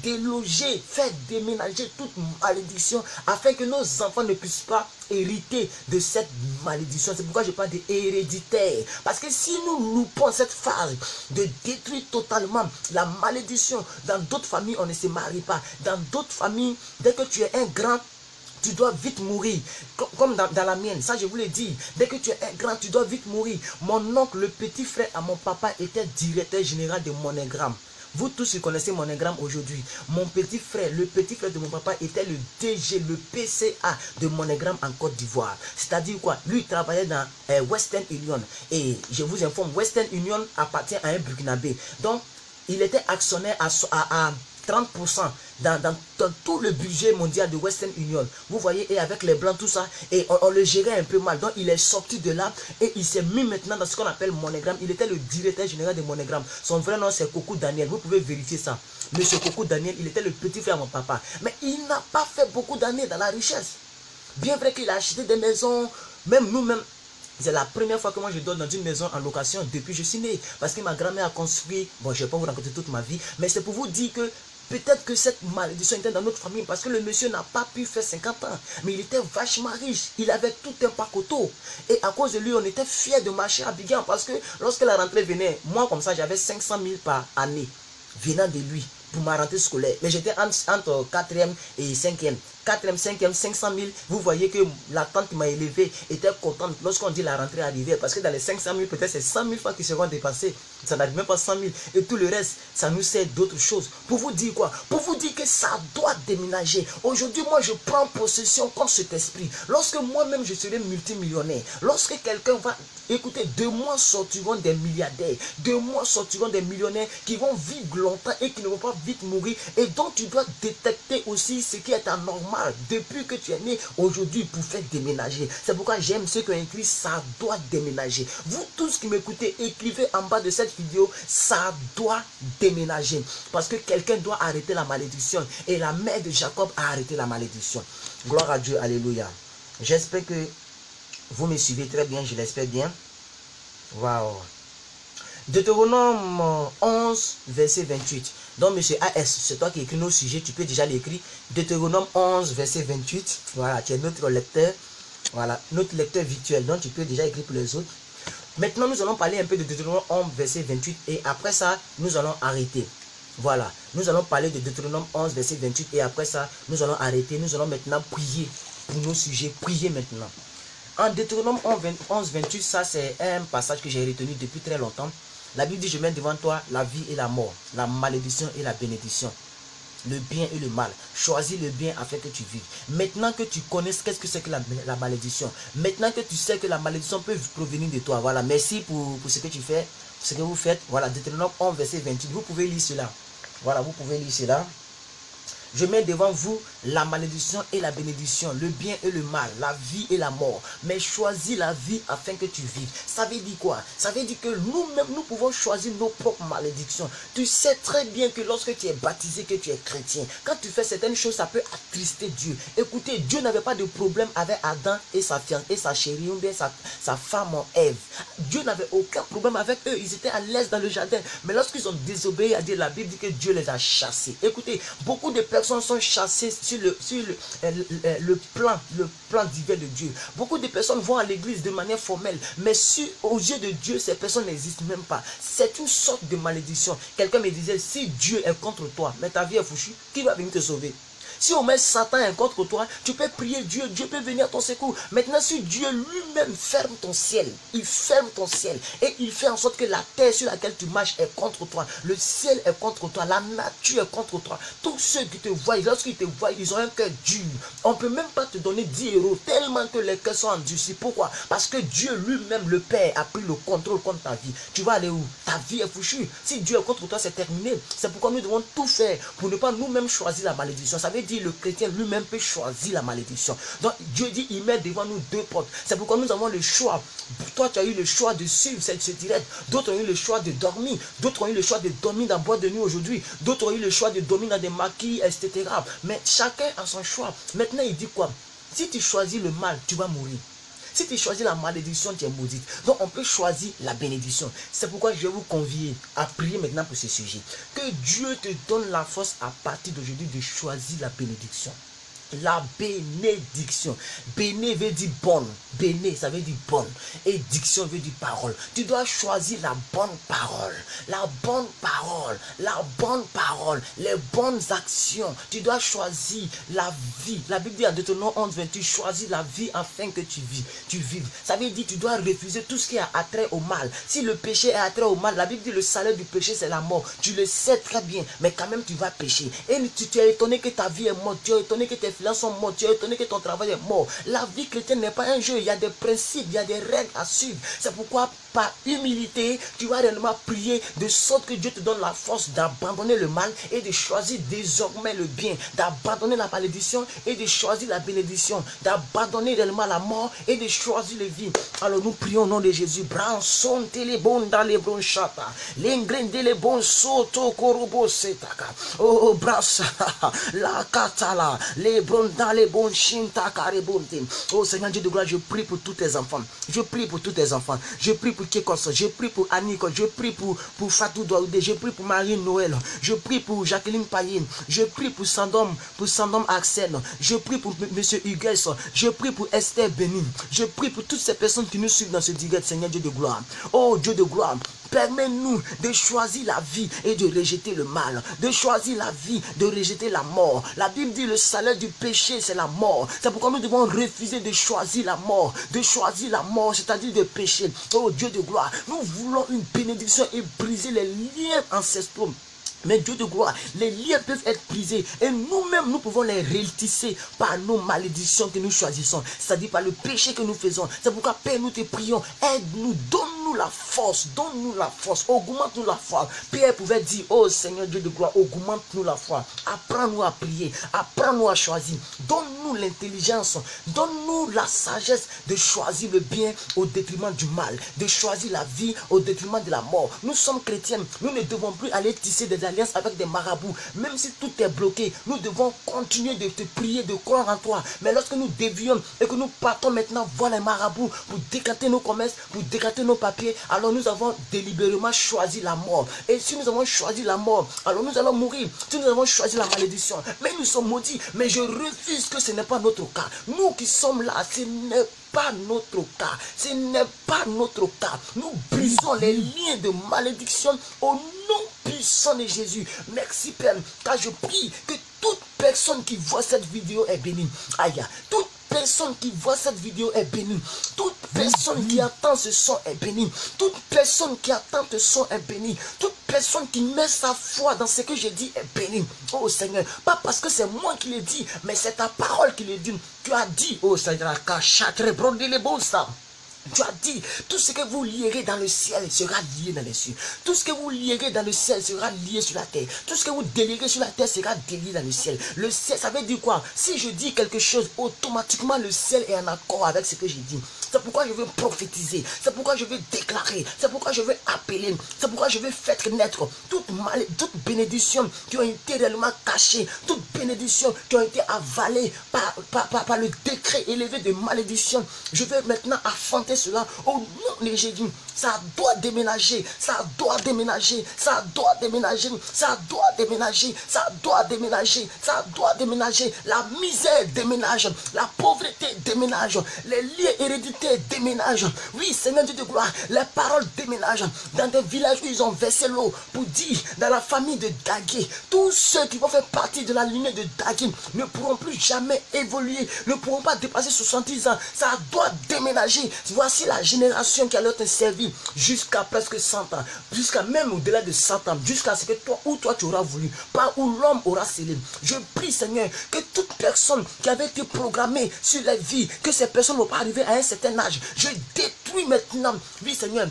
déloger, faire déménager toute malédiction afin que nos enfants ne puissent pas hériter de cette malédiction. C'est pourquoi je parle d'héréditaire. Parce que si nous loupons cette phase de détruire totalement la malédiction, dans d'autres familles, on ne se marie pas. Dans d'autres familles, dès que tu es un grand, tu dois vite mourir. Comme dans la mienne, ça je vous l'ai dit. Dès que tu es un grand, tu dois vite mourir. Mon oncle, le petit frère à mon papa, était directeur général de Monogram. Vous tous qui connaissez Monogram aujourd'hui. Mon petit frère, le petit frère de mon papa était le DG, le PCA de Monogram en Côte d'Ivoire. C'est-à-dire quoi? Lui, il travaillait dans Western Union. Et je vous informe, Western Union appartient à un Burkinabé. Donc, il était actionnaire à 30% dans tout le budget mondial de Western Union. Vous voyez, et avec les blancs, tout ça, et on le gérait un peu mal. Donc, il est sorti de là et il s'est mis maintenant dans ce qu'on appelle Monogram. Il était le directeur général de Monogram. Son vrai nom, c'est Coco Daniel. Vous pouvez vérifier ça. Monsieur Coco Daniel, il était le petit frère à mon papa. Mais il n'a pas fait beaucoup d'années dans la richesse. Bien vrai qu'il a acheté des maisons, même nous-mêmes. C'est la première fois que moi je dors dans une maison en location depuis que je suis né. Parce que ma grand-mère a construit, bon je ne vais pas vous raconter toute ma vie, mais c'est pour vous dire que peut-être que cette malédiction était dans notre famille parce que le monsieur n'a pas pu faire 50 ans. Mais il était vachement riche. Il avait tout un pacoteau. Et à cause de lui, on était fiers de marcher à Biguin parce que lorsque la rentrée venait, moi comme ça, j'avais 500 000 par année venant de lui pour ma rentrée scolaire. Mais j'étais entre 4e et 5e. 4e, 5e, 500 000. Vous voyez que la tante qui m'a élevé était contente lorsqu'on dit la rentrée arrivait. Parce que dans les 500 000, peut-être c'est 100 000 fois qui seront dépassés. Ça n'arrive même pas 100 000. Et tout le reste, ça nous sert d'autres choses. Pour vous dire quoi? Pour vous dire que ça doit déménager. Aujourd'hui, moi, je prends possession contre cet esprit. Lorsque moi-même, je serai multimillionnaire. Lorsque quelqu'un va... Écoutez, de moi sortiront des milliardaires. De moi sortiront des millionnaires qui vont vivre longtemps et qui ne vont pas vite mourir. Et donc, tu dois détecter aussi ce qui est anormal doit, depuis que tu es né, aujourd'hui, pour faire déménager. C'est pourquoi j'aime ceux qui ont écrit, ça doit déménager. Vous tous qui m'écoutez, écrivez en bas de cette vidéo, ça doit déménager. Parce que quelqu'un doit arrêter la malédiction. Et la mère de Jacob a arrêté la malédiction. Gloire à Dieu, alléluia. J'espère que vous me suivez très bien, je l'espère bien. Waouh. Deutéronome 11, verset 28. Donc, monsieur AS, c'est toi qui écris nos sujets, tu peux déjà l'écrire. Deutéronome 11, verset 28. Voilà, tu es notre lecteur. Voilà, notre lecteur virtuel. Donc, tu peux déjà écrire pour les autres. Maintenant, nous allons parler un peu de Deutéronome 11, verset 28. Et après ça, nous allons arrêter. Voilà, nous allons parler de Deutéronome 11, verset 28. Et après ça, nous allons arrêter. Nous allons maintenant prier pour nos sujets. Prier maintenant. En Deutéronome 11, 28, ça c'est un passage que j'ai retenu depuis très longtemps. La Bible dit, je mets devant toi la vie et la mort, la malédiction et la bénédiction, le bien et le mal. Choisis le bien afin que tu vives. Maintenant que tu connais qu'est-ce que c'est que la malédiction, maintenant que tu sais que la malédiction peut provenir de toi, voilà, merci pour ce que tu fais, ce que vous faites. Voilà, Deutéronome 11, verset 28, vous pouvez lire cela. Voilà, vous pouvez lire cela. Je mets devant vous la malédiction et la bénédiction, le bien et le mal, la vie et la mort. Mais choisis la vie afin que tu vives. Ça veut dire quoi? Ça veut dire que nous-mêmes, nous pouvons choisir nos propres malédictions. Tu sais très bien que lorsque tu es baptisé, que tu es chrétien, quand tu fais certaines choses, ça peut attrister Dieu. Écoutez, Dieu n'avait pas de problème avec Adam et sa fiancée, et sa chérie, ou bien sa femme en Ève. Dieu n'avait aucun problème avec eux. Ils étaient à l'aise dans le jardin. Mais lorsqu'ils ont désobéi à Dieu, la Bible dit que Dieu les a chassés. Écoutez, beaucoup de personnes sont chassées sur le plan divin de Dieu. Beaucoup de personnes vont à l'église de manière formelle, mais aux yeux de Dieu, ces personnes n'existent même pas. C'est une sorte de malédiction. Quelqu'un me disait, si Dieu est contre toi, mais ta vie est fouchue, qui va venir te sauver? Si au moins Satan est contre toi, tu peux prier Dieu, Dieu peut venir à ton secours. Maintenant, si Dieu lui-même ferme ton ciel, il ferme ton ciel et il fait en sorte que la terre sur laquelle tu marches est contre toi, le ciel est contre toi, la nature est contre toi. Tous ceux qui te voient, lorsqu'ils te voient, ils ont un cœur dur. On ne peut même pas te donner 10 euros tellement que les cœurs sont endurcis. Pourquoi? Parce que Dieu lui-même, le Père, a pris le contrôle contre ta vie. Tu vas aller où? Ta vie est fouchue. Si Dieu est contre toi, c'est terminé. C'est pourquoi nous devons tout faire pour ne pas nous-mêmes choisir la malédiction. Ça veut dire le chrétien lui-même peut choisir la malédiction. Donc Dieu dit, il met devant nous deux portes. C'est pourquoi nous avons le choix. Toi, tu as eu le choix de suivre ce direct. D'autres ont eu le choix de dormir. D'autres ont eu le choix de dormir dans boîte de nuit aujourd'hui. D'autres ont eu le choix de dormir dans des maquis, etc. Mais chacun a son choix. Maintenant, il dit quoi? Si tu choisis le mal, tu vas mourir. Si tu choisis la malédiction, tu es maudite. Donc on peut choisir la bénédiction. C'est pourquoi je vais vous convier à prier maintenant pour ce sujet. Que Dieu te donne la force à partir d'aujourd'hui de choisir la bénédiction. La bénédiction. Béné veut dire bonne. Béné, ça veut dire bonne. Et diction veut dire parole. Tu dois choisir la bonne parole. La bonne parole. La bonne parole. Les bonnes actions. Tu dois choisir la vie. La Bible dit en Deutéronome 11, 28, choisis la vie afin que tu vives. Ça veut dire tu dois refuser tout ce qui a attrait au mal. Si le péché est attrait au mal, la Bible dit le salaire du péché c'est la mort. Tu le sais très bien, mais quand même tu vas pécher. Et tu es étonné que ta vie est morte. Tu es étonné que tes finances sont mortes. Tu es étonné que ton travail est mort. La vie chrétienne n'est pas un jeu. Il y a des principes, il y a des règles à suivre. C'est pourquoi par humilité, tu vas réellement prier de sorte que Dieu te donne la force d'abandonner le mal et de choisir désormais le bien, d'abandonner la malédiction et de choisir la bénédiction, d'abandonner réellement la mort et de choisir le vie. Alors nous prions au nom de Jésus. Branson telebonda le bronchata, l'ingrende le bon soto korobo setaka. Oh brasa la katala, les bronda le bon shinta karebonte. Oh Seigneur Dieu de gloire, je prie pour tous tes enfants. Je prie pour tous tes enfants. Je prie pour Kekos, je prie pour Annick, je prie pour Fatou Douaoudé, je prie pour Marine Noël, je prie pour Jacqueline Payine, je prie pour Sandom Axel, je prie pour M. Hugues, je prie pour Esther Bénin, je prie pour toutes ces personnes qui nous suivent dans ce direct, Seigneur Dieu de gloire. Oh Dieu de gloire, permets-nous de choisir la vie et de rejeter le mal, de choisir la vie, de rejeter la mort. La Bible dit le salaire du péché c'est la mort. C'est pourquoi nous devons refuser de choisir la mort, c'est-à-dire de pécher. Oh Dieu de gloire, nous voulons une bénédiction et briser les liens ancestraux. Mais Dieu de gloire, les liens peuvent être brisés et nous-mêmes, nous pouvons les retisser par nos malédictions que nous choisissons, c'est-à-dire par le péché que nous faisons. C'est pourquoi, Père, nous te prions, aide-nous, donne-nous donne-nous la force, donne-nous la force, augmente-nous la foi. Pierre pouvait dire, oh Seigneur Dieu de gloire, augmente-nous la foi, apprends-nous à prier, apprends-nous à choisir, donne-nous l'intelligence, donne-nous la sagesse de choisir le bien au détriment du mal, de choisir la vie au détriment de la mort. Nous sommes chrétiens, nous ne devons plus aller tisser des alliances avec des marabouts, même si tout est bloqué, nous devons continuer de te prier, de croire en toi. Mais lorsque nous dévions et que nous partons maintenant voir les marabouts pour décanter nos commerces, pour décanter nos papiers, alors nous avons délibérément choisi la mort. Et si nous avons choisi la mort, alors nous allons mourir. Si nous avons choisi la malédiction, mais nous sommes maudits. Mais je refuse que ce n'est pas notre cas. Nous qui sommes là, ce n'est pas notre cas. Ce n'est pas notre cas. Nous brisons les liens de malédiction au nom puissant de Jésus. Merci Père, car je prie que toute personne qui voit cette vidéo est bénie. Aïe, toute personne qui voit cette vidéo est bénie. Toute personne qui attend ce son est bénie. Toute personne qui attend ce son est bénie. Toute personne qui met sa foi dans ce que je dis est bénie. Oh Seigneur, pas parce que c'est moi qui l'ai dit, mais c'est ta parole qui le dit. Tu as dit, oh Seigneur, tu as dit, tout ce que vous lierez dans le ciel sera lié dans les cieux. Tout ce que vous lierez dans le ciel sera lié sur la terre. Tout ce que vous délierez sur la terre sera délié dans le ciel. Le ciel, ça veut dire quoi? Si je dis quelque chose, automatiquement le ciel est en accord avec ce que j'ai dit. C'est pourquoi je veux prophétiser. C'est pourquoi je veux déclarer. C'est pourquoi je veux appeler. C'est pourquoi je veux faire naître toute bénédiction qui ont été réellement cachées. Toute bénédiction qui ont été avalées par le décret élevé de malédiction. Je veux maintenant affronter cela au nom de Jésus. Ça doit déménager. Ça doit déménager. Ça doit déménager. Ça doit déménager. Ça doit déménager. Ça doit déménager. La misère déménage. La pauvreté déménage. Les liens héréditaires déménagent. Oui, Seigneur Dieu de gloire, les paroles déménagent. Dans des villages où ils ont versé l'eau pour dire, dans la famille de Dagué, tous ceux qui vont faire partie de la lignée de Dagué ne pourront plus jamais évoluer, ne pourront pas dépasser 70 ans. Ça doit déménager. Voici la génération qui allait te servir jusqu'à presque 100 ans, jusqu'à même au-delà de 100 ans, jusqu'à ce que toi tu auras voulu, pas où l'homme aura scellé. Je prie, Seigneur, que toute personne qui avait été programmée sur la vie, que ces personnes ne vont pas arriver à un certain âge, je détruis maintenant. Oui, Seigneur,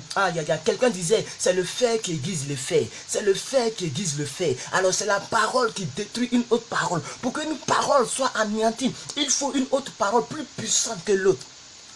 quelqu'un disait, c'est le fait qui aiguise le fait. C'est le fait qui aiguise le fait. Alors c'est la parole qui détruit une autre parole. Pour qu'une parole soit anéantie, il faut une autre parole plus puissante que l'autre.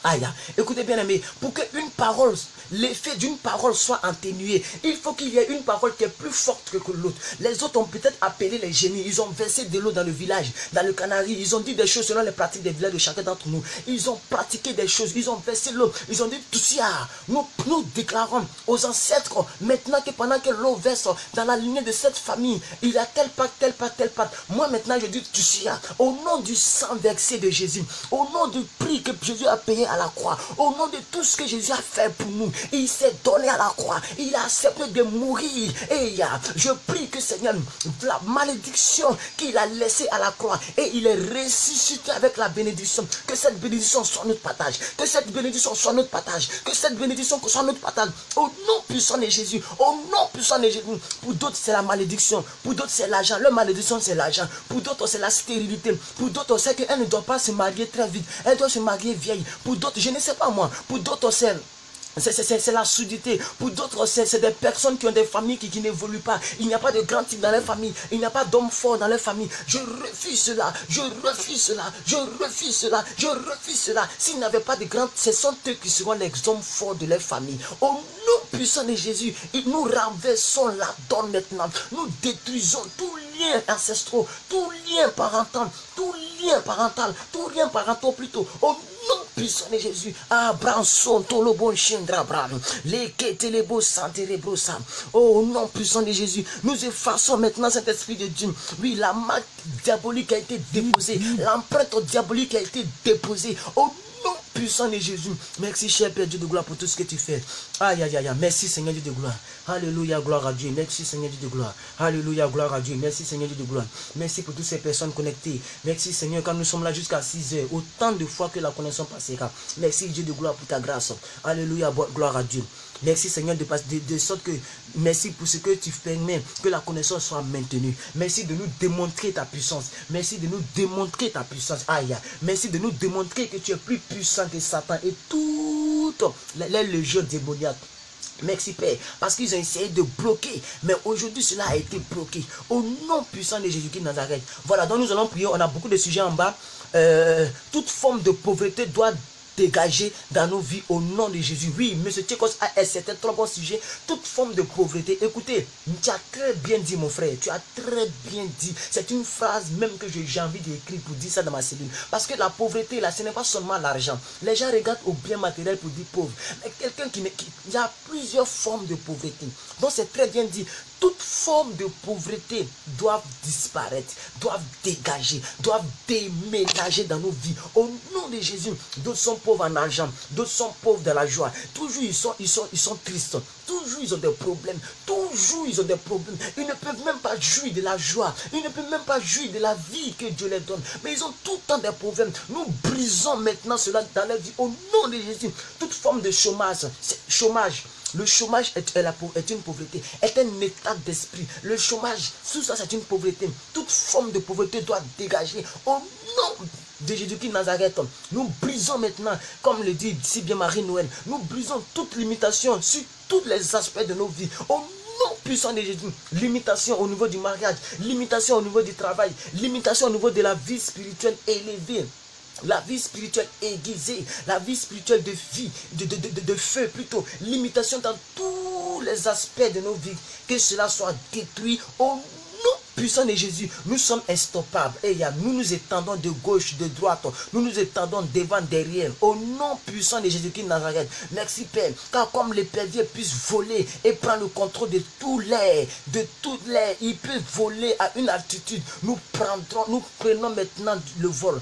Aïe, écoutez bien aimé, pour qu'une parole, l'effet d'une parole soit atténué, il faut qu'il y ait une parole qui est plus forte que l'autre. Les autres ont peut-être appelé les génies, ils ont versé de l'eau dans le village, dans le Canari, ils ont dit des choses selon les pratiques des villages de chacun d'entre nous. Ils ont pratiqué des choses, ils ont versé l'eau, ils ont dit tout ça. Nous déclarons aux ancêtres, maintenant que pendant que l'eau verse dans la lignée de cette famille, il y a tel pacte, tel pacte, tel pacte. Moi maintenant je dis tout ça, au nom du sang versé de Jésus, au nom du prix que Jésus a payé à la croix, au nom de tout ce que Jésus a fait pour nous, il s'est donné à la croix, il a accepté de mourir. Et je prie que Seigneur, la malédiction qu'il a laissée à la croix, et il est ressuscité avec la bénédiction, que cette bénédiction soit notre partage, que cette bénédiction soit notre partage, que cette bénédiction soit notre partage, au nom puissant de Jésus, au nom puissant de Jésus. Pour d'autres c'est la malédiction, pour d'autres c'est l'argent, leur malédiction c'est l'argent, pour d'autres c'est la stérilité, pour d'autres c'est qu'elle ne doit pas se marier très vite, elle doit se marier vieille, pour d'autres je ne sais pas moi, pour d'autres c'est la surdité. Pour d'autres, c'est des personnes qui ont des familles qui n'évoluent pas. Il n'y a pas de grand type dans leur famille. Il n'y a pas d'homme fort dans leur famille. Je refuse cela. Je refuse cela. Je refuse cela. Je refuse cela. S'il n'y avait pas de grands, ce sont eux qui seront les hommes forts de leur famille. Au nom puissant de Jésus, nous renversons la donne maintenant. Nous détruisons tout lien ancestral, tout lien parental, tout lien parental plutôt. Au nom puissant de Jésus. Abranson tolobon chendra bran. Leketelebo santerebro sam. Oh nom puissant de Jésus. Nous effaçons maintenant cet esprit de Dieu. Oui, la marque diabolique a été déposée. L'empreinte diabolique a été déposée. Au nom puissant de Jésus. Merci cher Père Dieu de gloire pour tout ce que tu fais. Aïe aïe aïe. Merci Seigneur Dieu de gloire. Alléluia, gloire à Dieu. Merci Seigneur Dieu de gloire. Alléluia, gloire à Dieu. Merci Seigneur Dieu de gloire. Merci pour toutes ces personnes connectées. Merci Seigneur quand nous sommes là jusqu'à 6 heures. Autant de fois que la connexion passera. Merci Dieu de gloire pour ta grâce. Alléluia, gloire à Dieu. Merci Seigneur de sorte que, merci pour ce que tu permets que la connaissance soit maintenue. Merci de nous démontrer ta puissance. Merci de nous démontrer ta puissance. Aïe. Merci de nous démontrer que tu es plus puissant que Satan et toutes les légions démoniaques. Merci Père, parce qu'ils ont essayé de bloquer, mais aujourd'hui cela a été bloqué. Au nom puissant de Jésus-Christ de Nazareth. Voilà, donc nous allons prier, on a beaucoup de sujets en bas. Toute forme de pauvreté doit dégager dans nos vies au nom de Jésus. Oui, M. Tchekos a un certain trop bon sujet. Toute forme de pauvreté. Écoutez, tu as très bien dit mon frère. Tu as très bien dit. C'est une phrase même que j'ai envie d'écrire pour dire ça dans ma cellule. Parce que la pauvreté là, ce n'est pas seulement l'argent. Les gens regardent au bien matériel pour dire pauvre. Mais quelqu'un il y a plusieurs formes de pauvreté. Donc c'est très bien dit. Toute forme de pauvreté doivent disparaître, doivent dégager, doivent déménager dans nos vies. Au nom de Jésus, d'autres sont pauvres en argent, d'autres sont pauvres dans la joie. Toujours ils sont tristes, toujours ils ont des problèmes, toujours ils ont des problèmes. Ils ne peuvent même pas jouir de la joie, ils ne peuvent même pas jouir de la vie que Dieu leur donne. Mais ils ont tout le temps des problèmes. Nous brisons maintenant cela dans leur vie au nom de Jésus. Toute forme de chômage, le chômage est une pauvreté, est un état d'esprit. Le chômage, tout ça c'est une pauvreté. Toute forme de pauvreté doit dégager au nom de Jésus-Christ de Nazareth. Nous brisons maintenant, comme le dit si bien Marie-Noël, nous brisons toute limitation sur tous les aspects de nos vies. Au nom puissant de Jésus, limitation au niveau du mariage, limitation au niveau du travail, limitation au niveau de la vie spirituelle élevée. La vie spirituelle aiguisée, la vie spirituelle de vie, de feu plutôt, limitation dans tous les aspects de nos vies, que cela soit détruit au nom puissant de Jésus. Nous sommes instoppables. Et nous nous étendons de gauche, de droite, nous nous étendons devant, derrière, au nom puissant de Jésus-Christ de Nazareth. Merci Père, car comme les pervers puissent voler et prendre le contrôle de tout l'air, ils peuvent voler à une altitude. Nous prenons maintenant le vol.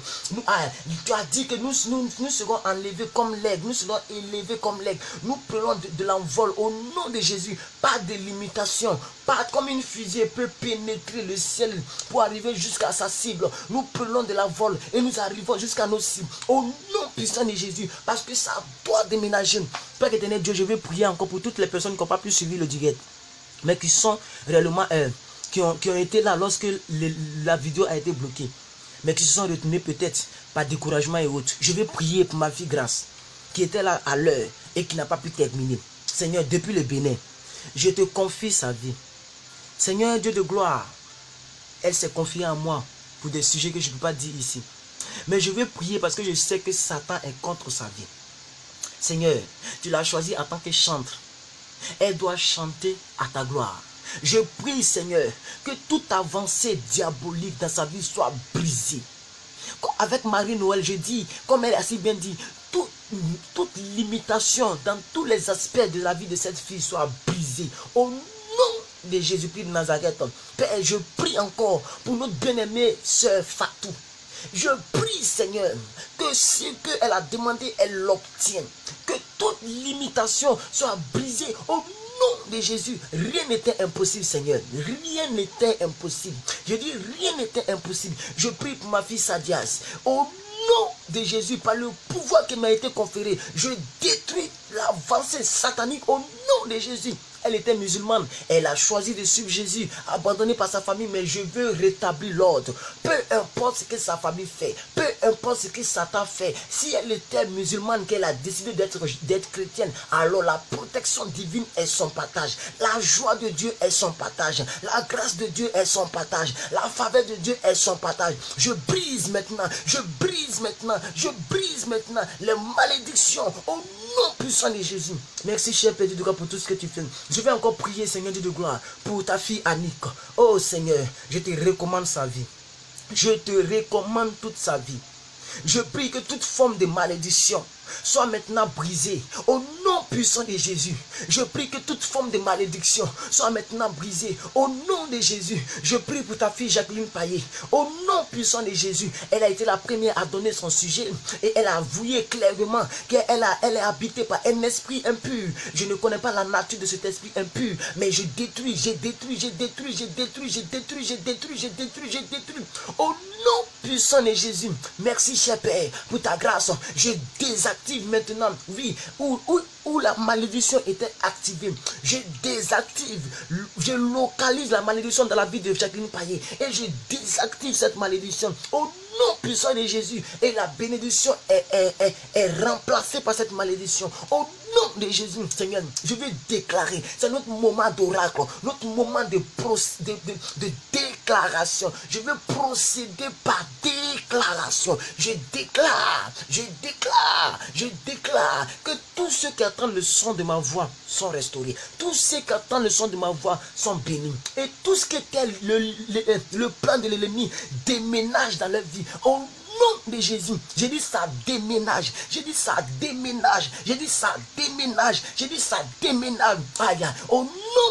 Tu as dit que nous serons enlevés comme l'aigle, nous serons élevés comme l'aigle. Nous prenons de l'envol au nom de Jésus. Pas de limitation, pas comme une fusée peut pénétrer le ciel pour arriver jusqu'à sa cible. Nous prenons de l'envol et nous arrivons jusqu'à nos cibles au nom puissant de Jésus, parce que ça doit déménager. Père éternel Dieu, je vais prier encore pour toutes les personnes qui n'ont pas pu suivre le direct, mais qui sont réellement qui ont été là lorsque la vidéo a été bloquée, mais qui se sont retenus peut-être par découragement et autres. Je vais prier pour ma fille Grâce, qui était là à l'heure et qui n'a pas pu terminer. Seigneur, depuis le Bénin, je te confie sa vie. Seigneur Dieu de gloire, elle s'est confiée à moi pour des sujets que je ne peux pas dire ici. Mais je vais prier parce que je sais que Satan est contre sa vie. Seigneur, tu l'as choisie en tant que chantre. Elle doit chanter à ta gloire. Je prie, Seigneur, que toute avancée diabolique dans sa vie soit brisée. Avec Marie-Noël, je dis, comme elle a si bien dit, toute limitation dans tous les aspects de la vie de cette fille soit brisée. Au nom de Jésus-Christ de Nazareth, Père, je prie encore pour notre bien-aimée sœur Fatou. Je prie, Seigneur, que ce qu'elle a demandé, elle l'obtienne. Que toute limitation soit brisée au nom de Jésus. Rien n'était impossible, Seigneur. Rien n'était impossible. Je dis, rien n'était impossible. Je prie pour ma fille Sadias. Au nom de Jésus, par le pouvoir qui m'a été conféré, je détruis l'avancée satanique au nom de Jésus. Elle était musulmane, elle a choisi de suivre Jésus, abandonnée par sa famille, mais je veux rétablir l'ordre. Peu importe ce que sa famille fait, peu importe ce que Satan fait, si elle était musulmane, qu'elle a décidé d'être chrétienne, alors la protection divine est son partage, la joie de Dieu est son partage, la grâce de Dieu est son partage, la faveur de Dieu est son partage. Je brise maintenant les malédictions au nom puissant de Jésus. Merci cher Père Dieu de gloire pour tout ce que tu fais. Je vais encore prier, Seigneur Dieu de gloire, pour ta fille Annick. Oh Seigneur, je te recommande sa vie. Je te recommande toute sa vie. Je prie que toute forme de malédiction soit maintenant brisée au nom puissant de Jésus. Je prie que toute forme de malédiction soit maintenant brisée au nom de Jésus. Je prie pour ta fille Jacqueline Payet. Au nom puissant de Jésus, elle a été la première à donner son sujet et elle a avoué clairement qu'elle est habitée par un esprit impur. Je ne connais pas la nature de cet esprit impur, mais je détruis. Au nom puissant de Jésus, merci cher Père pour ta grâce. Je désactive maintenant, oui, où la malédiction était activée. Je désactive, je localise la malédiction dans la vie de Jacqueline Payet et je désactive cette malédiction au nom puissant de Jésus, et la bénédiction est remplacée par cette malédiction au nom de Jésus, Seigneur, je vais déclarer. C'est notre moment d'oracle, notre moment de déclaration. Je vais procéder par déclaration. Je déclare que tous ceux qui attendent le son de ma voix sont restaurés. Tous ceux qui attendent le son de ma voix sont bénis. Et tout ce qui était le plan de l'ennemi déménage dans leur vie. Au nom de Jésus, j'ai dit ça déménage. J'ai dit ça déménage. J'ai dit ça déménage. J'ai dit ça déménage. Aïe, au nom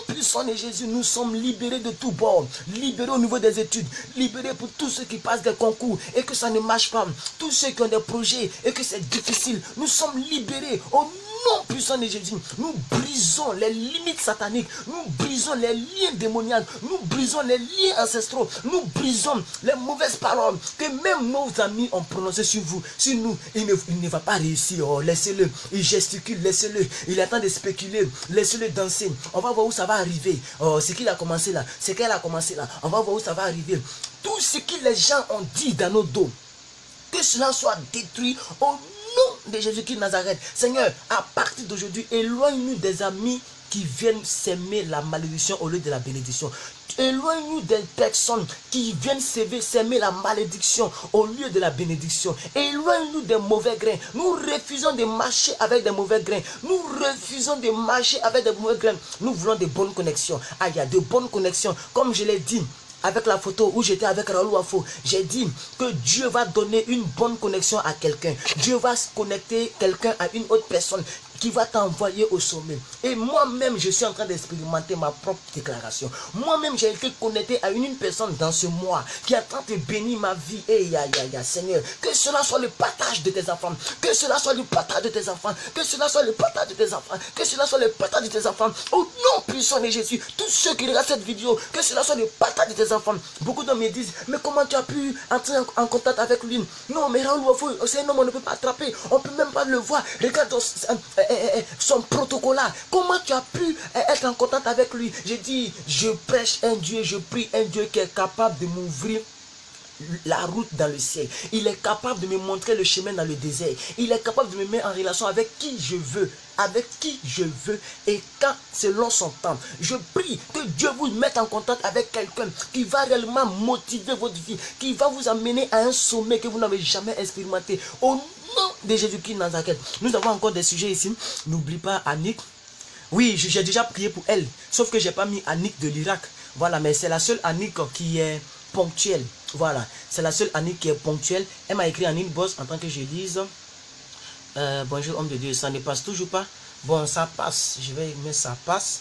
puissant de Jésus, nous sommes libérés de tout bord. Libérés au niveau des études. Libérés pour tous ceux qui passent des concours et que ça ne marche pas. Tous ceux qui ont des projets et que c'est difficile. Nous sommes libérés au nom puissant de Jésus. Nous brisons les limites sataniques. Nous brisons les liens démoniaques. Nous brisons les liens ancestraux. Nous brisons les mauvaises paroles que même nos amis ont prononcées sur vous. Sur nous, il ne va pas réussir. Oh, laissez-le. Il gesticule. Laissez-le. Il attend de spéculer. Laissez-le danser. On va voir où ça va arriver. Oh, c'est qu'il a commencé là. C'est qu'elle a commencé là. On va voir où ça va arriver. Tout ce que les gens ont dit dans nos dos, que cela soit détruit au nom de Jésus-Christ de Nazareth. Seigneur, à partir d'aujourd'hui, éloigne-nous des amis qui viennent s'aimer la malédiction au lieu de la bénédiction. Éloigne-nous des personnes qui viennent s'aimer la malédiction au lieu de la bénédiction. Éloigne-nous des mauvais grains. Nous refusons de marcher avec des mauvais grains. Nous refusons de marcher avec des mauvais grains. Nous voulons de bonnes connexions. Ah, il y a de bonnes connexions. Comme je l'ai dit, avec la photo où j'étais avec Raoul Wafo, j'ai dit que Dieu va donner une bonne connexion à quelqu'un. Dieu va connecter quelqu'un à une autre personne qui va t'envoyer au sommet. Et moi-même, je suis en train d'expérimenter ma propre déclaration. Moi-même, j'ai été connecté à une personne dans ce mois qui est en train de bénir ma vie. Et Seigneur, que cela soit le partage de tes enfants. Que cela soit le partage de tes enfants. Que cela soit le partage de tes enfants. Que cela soit le partage de tes enfants. Au nom puissant de Jésus, tous ceux qui regardent cette vidéo, que cela soit le partage de tes enfants. Beaucoup d'hommes me disent, mais comment tu as pu entrer en contact avec lui? Non, mais Raoul Wafo, c'est un homme, on ne peut pas attraper. On ne peut même pas le voir. Regarde son protocole là. Comment tu as pu être en contact avec lui? J'ai dit, je prêche un Dieu, je prie un Dieu qui est capable de m'ouvrir la route dans le ciel. Il est capable de me montrer le chemin dans le désert. Il est capable de me mettre en relation avec qui je veux. Avec qui je veux et quand selon son temps. Je prie que Dieu vous mette en contact avec quelqu'un qui va réellement motiver votre vie, qui va vous amener à un sommet que vous n'avez jamais expérimenté. Au nom de Jésus-Christ Nazareth. Nous avons encore des sujets ici. N'oublie pas Annick. Oui, j'ai déjà prié pour elle. Sauf que j'ai pas mis Annick de l'Irak. Voilà, mais c'est la seule Annick qui est ponctuelle. Voilà, c'est la seule Annick qui est ponctuelle. Elle m'a écrit en inbox en tant que je lise. Bonjour homme de Dieu, ça ne passe toujours pas. Bon, ça passe, je vais mettre ça passe.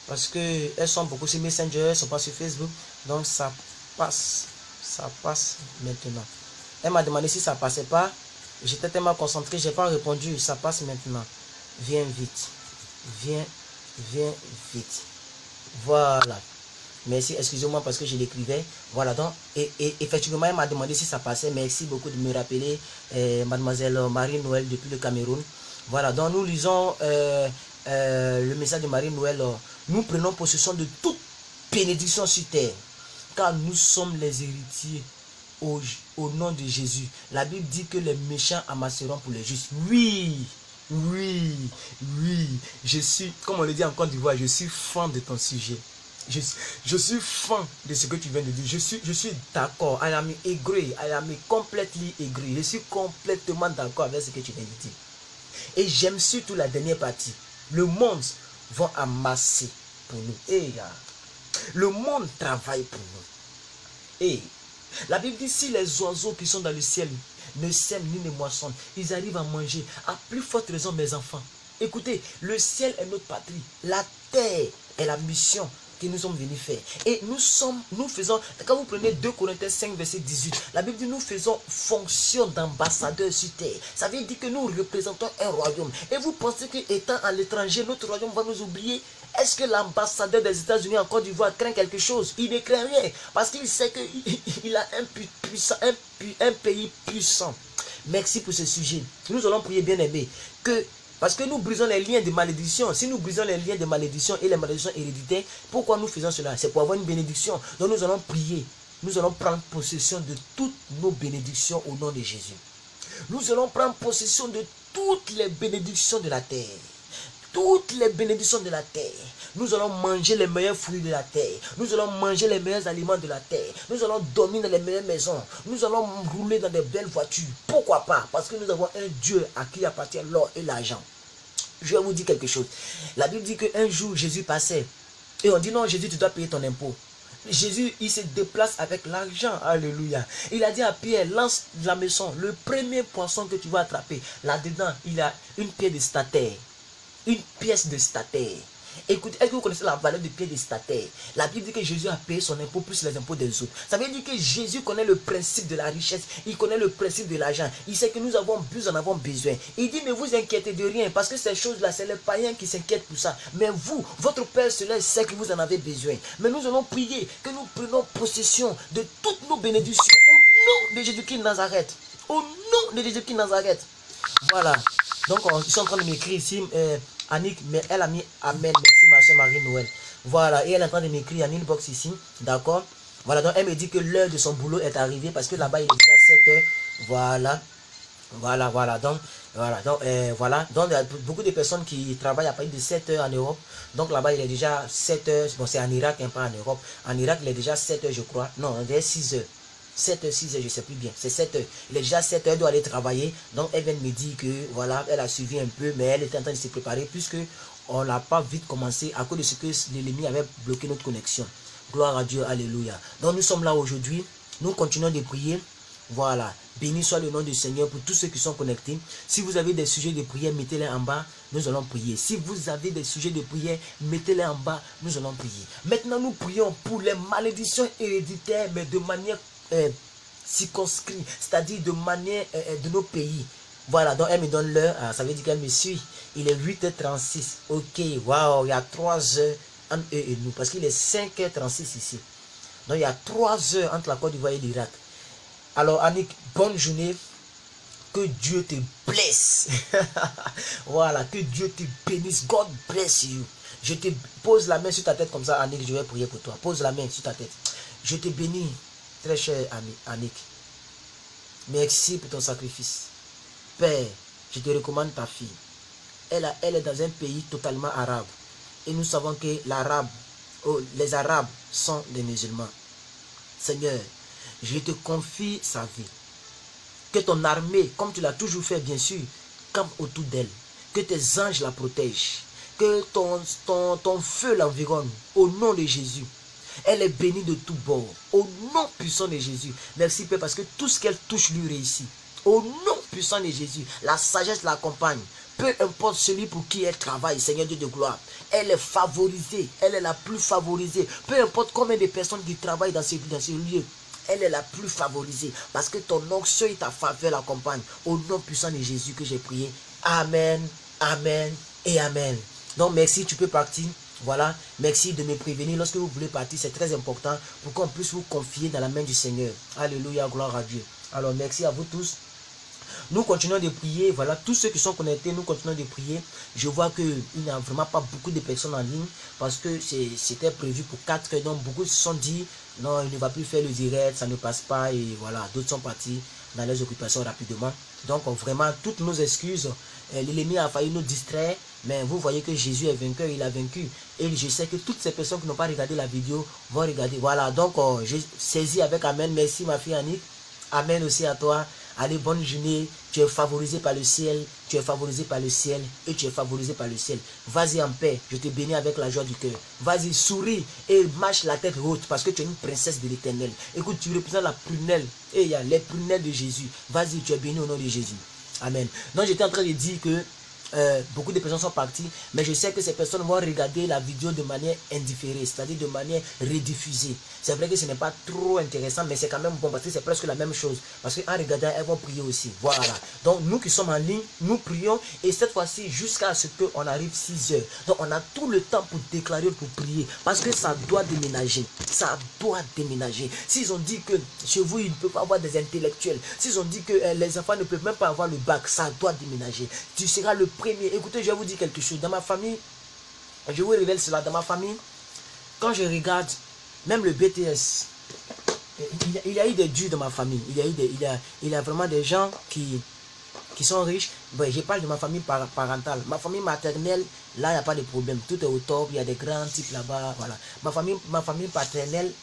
Parce que elles sont beaucoup sur Messenger, elles ne sont pas sur Facebook. Donc ça passe maintenant. Elle m'a demandé si ça passait pas. J'étais tellement concentré, j'ai pas répondu. Ça passe maintenant. Viens vite. Viens vite. Voilà. Merci, excusez-moi parce que je l'écrivais. Voilà, donc, et effectivement, elle m'a demandé si ça passait. Merci beaucoup de me rappeler, mademoiselle Marie-Noël depuis le Cameroun. Voilà, donc nous lisons le message de Marie-Noël. Nous prenons possession de toute bénédiction sur terre, car nous sommes les héritiers au nom de Jésus. La Bible dit que les méchants amasseront pour les justes. Oui. Je suis, comme on le dit en Côte d'Ivoire, je suis fan de ton sujet. Je suis fan de ce que tu viens de dire. Je suis d'accord. I am agree. I am completely agree. Je suis complètement d'accord avec ce que tu viens de dire. Et j'aime surtout la dernière partie. Le monde va amasser pour nous. Et le monde travaille pour nous. Et la Bible dit, si les oiseaux qui sont dans le ciel ne sèment ni ne moissonnent, ils arrivent à manger. À plus forte raison, mes enfants. Écoutez, le ciel est notre patrie. La terre est la mission que nous sommes venus faire. Et nous faisons, quand vous prenez 2 Corinthiens 5 verset 18, la Bible dit nous faisons fonction d'ambassadeurs sur terre. Ça veut dire que nous représentons un royaume. Et vous pensez qu'étant à l'étranger, notre royaume va nous oublier? Est-ce que l'ambassadeur des États-Unis en Côte d'Ivoire craint quelque chose? Il ne craint rien. Parce qu'il sait qu'il a un pays puissant. Merci pour ce sujet. Nous allons prier, bien aimé, parce que nous brisons les liens de malédiction. Si nous brisons les liens de malédiction et les malédictions héréditaires, pourquoi nous faisons cela? C'est pour avoir une bénédiction. Donc nous allons prier. Nous allons prendre possession de toutes nos bénédictions au nom de Jésus. Nous allons prendre possession de toutes les bénédictions de la terre. toutes les bénédictions de la terre. Nous allons manger les meilleurs fruits de la terre. Nous allons manger les meilleurs aliments de la terre. Nous allons dormir dans les meilleures maisons. Nous allons rouler dans des belles voitures. Pourquoi pas? Parce que nous avons un Dieu à qui appartient l'or et l'argent. Je vais vous dire quelque chose. La Bible dit qu'un jour, Jésus passait. Et on dit non, Jésus, tu dois payer ton impôt. Jésus, il se déplace avec l'argent. Alléluia. Il a dit à Pierre, lance la maison. Le premier poisson que tu vas attraper, là-dedans, il y a une pièce de statère. Une pièce de statère. Écoutez, est-ce que vous connaissez la valeur de pied de statère? La Bible dit que Jésus a payé son impôt plus les impôts des autres. Ça veut dire que Jésus connaît le principe de la richesse. Il connaît le principe de l'argent. Il sait que nous en avons besoin. Il dit, ne vous inquiétez de rien. Parce que ces choses-là, c'est les païens qui s'inquiètent pour ça. Mais vous, votre Père Céleste sait que vous en avez besoin. Mais nous allons prier que nous prenons possession de toutes nos bénédictions. Au nom de Jésus-Christ de Nazareth. Au nom de Jésus-Christ de Nazareth. Voilà. Donc, ils sont en train de m'écrire ici. Annick, mais elle a mis Amen. Merci ma soeur Marie-Noël. Voilà, et elle est en train de m'écrire en inbox ici. D'accord. Voilà, donc elle me dit que l'heure de son boulot est arrivée parce que là-bas il est déjà 7 heures. Voilà. Voilà. Donc, voilà. Donc, il y a beaucoup de personnes qui travaillent à partir de 7 heures en Europe. Donc, là-bas, il est déjà 7 heures. Bon, c'est en Irak, hein, pas en Europe. En Irak, il est déjà 7 heures, je crois. Non, il est 6 heures. 7 heures, 6 heures, je ne sais plus bien. C'est 7 heures. Il est déjà 7 heures, elle doit aller travailler. Donc, elle vient de me dire que, voilà, elle a suivi un peu, mais elle était en train de se préparer puisque on n'a pas vite commencé à cause de ce que l'ennemi avait bloqué notre connexion. Gloire à Dieu, alléluia. Donc, nous sommes là aujourd'hui. Nous continuons de prier. Voilà. Béni soit le nom du Seigneur pour tous ceux qui sont connectés. Si vous avez des sujets de prière, mettez-les en bas. Nous allons prier. Si vous avez des sujets de prière, mettez-les en bas. Nous allons prier. Maintenant, nous prions pour les malédictions héréditaires, mais de manière circonscrit, c'est-à-dire de manière de nos pays. Voilà, donc elle me donne l'heure, ça veut dire qu'elle me suit. Il est 8h36. Ok, waouh, il y a 3 heures entre eux et nous, parce qu'il est 5h36 ici. Donc il y a 3 heures entre la Côte d'Ivoire et l'Irak. Alors Annick, bonne journée. Que Dieu te blesse. Voilà, que Dieu te bénisse. God bless you. Je te pose la main sur ta tête comme ça, Annick, je vais prier pour toi. Pose la main sur ta tête. Je te bénis. Très cher Annick, merci pour ton sacrifice. Père, je te recommande ta fille. Elle est dans un pays totalement arabe. Et nous savons que les Arabes sont des musulmans. Seigneur, je te confie sa vie. Que ton armée, comme tu l'as toujours fait bien sûr, campe autour d'elle. Que tes anges la protègent. Que ton feu l'environne. Au nom de Jésus. Elle est bénie de tout bord. Au nom puissant de Jésus. Merci Père parce que tout ce qu'elle touche lui réussit. Au nom puissant de Jésus. La sagesse l'accompagne. Peu importe celui pour qui elle travaille, Seigneur Dieu de gloire. Elle est favorisée. Elle est la plus favorisée. Peu importe combien de personnes qui travaillent dans ce lieu. Elle est la plus favorisée. Parce que ton onction et ta faveur l'accompagnent. Au nom puissant de Jésus que j'ai prié. Amen, amen et amen. Donc merci, tu peux partir. Voilà, merci de me prévenir. Lorsque vous voulez partir, c'est très important pour qu'on puisse vous confier dans la main du Seigneur. Alléluia, gloire à Dieu. Alors, merci à vous tous. Nous continuons de prier. Voilà, tous ceux qui sont connectés, nous continuons de prier. Je vois qu'il n'y a vraiment pas beaucoup de personnes en ligne parce que c'était prévu pour 4 heures. Donc, beaucoup se sont dit, non, il ne va plus faire le direct, ça ne passe pas. Et voilà, d'autres sont partis dans les occupations rapidement. Donc, vraiment, toutes nos excuses. L'ennemi a failli nous distraire. Mais vous voyez que Jésus est vainqueur, il a vaincu. Et je sais que toutes ces personnes qui n'ont pas regardé la vidéo vont regarder. Voilà, donc je saisis avec Amen. Merci ma fille Annick. Amen aussi à toi. Allez, bonne journée. Tu es favorisé par le ciel. Tu es favorisé par le ciel. Et tu es favorisé par le ciel. Vas-y en paix. Je te bénis avec la joie du cœur. Vas-y, souris et marche la tête haute parce que tu es une princesse de l'Éternel. Écoute, tu représentes la prunelle. Et il y a les prunelles de Jésus. Vas-y, tu es béni au nom de Jésus. Amen. Donc j'étais en train de dire que beaucoup de personnes sont parties, mais je sais que ces personnes vont regarder la vidéo de manière indifférée, c'est-à-dire de manière rediffusée. C'est vrai que ce n'est pas trop intéressant, mais c'est quand même bon parce que c'est presque la même chose. Parce qu'en regardant, elles vont prier aussi. Voilà. Donc nous qui sommes en ligne, nous prions et cette fois-ci jusqu'à ce qu'on arrive 6 heures. Donc on a tout le temps pour déclarer, pour prier. Parce que ça doit déménager. Ça doit déménager. S'ils ont dit que chez vous, il ne peut pas avoir des intellectuels. S'ils ont dit que les enfants ne peuvent même pas avoir le bac, ça doit déménager. Tu seras le premier. Écoutez, je vais vous dire quelque chose. Dans ma famille, je vous révèle cela. Dans ma famille, quand je regarde, même le BTS, il y a eu des durs dans ma famille. Il y a vraiment des gens qui qui sont riches, ben, je parle de ma famille parentale. Ma famille maternelle, là, il n'y a pas de problème. Tout est au top, il y a des grands types là-bas, voilà. Ma famille paternelle,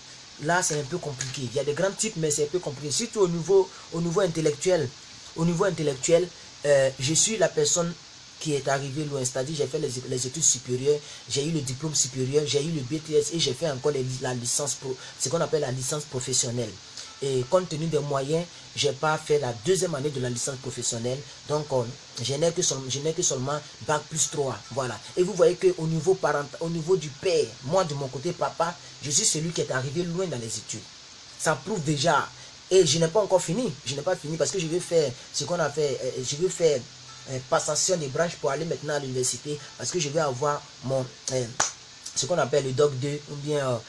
là, c'est un peu compliqué. Il y a des grands types, mais c'est un peu compliqué. Surtout au niveau intellectuel. Au niveau intellectuel, je suis la personne qui est arrivée loin. C'est-à-dire, j'ai fait les études supérieures, j'ai eu le diplôme supérieur, j'ai eu le BTS et j'ai fait encore la licence, ce qu'on appelle la licence professionnelle. Et compte tenu des moyens, je n'ai pas fait la deuxième année de la licence professionnelle. Donc, je n'ai que seulement Bac plus 3. Voilà. Et vous voyez qu'au niveau au niveau du père, moi de mon côté, papa, je suis celui qui est arrivé loin dans les études. Ça prouve déjà. Et je n'ai pas encore fini. Je n'ai pas fini parce que je vais faire ce qu'on a fait. Je vais faire passation des branches pour aller maintenant à l'université. Parce que je vais avoir mon... ce qu'on appelle le Doc 2 ou bien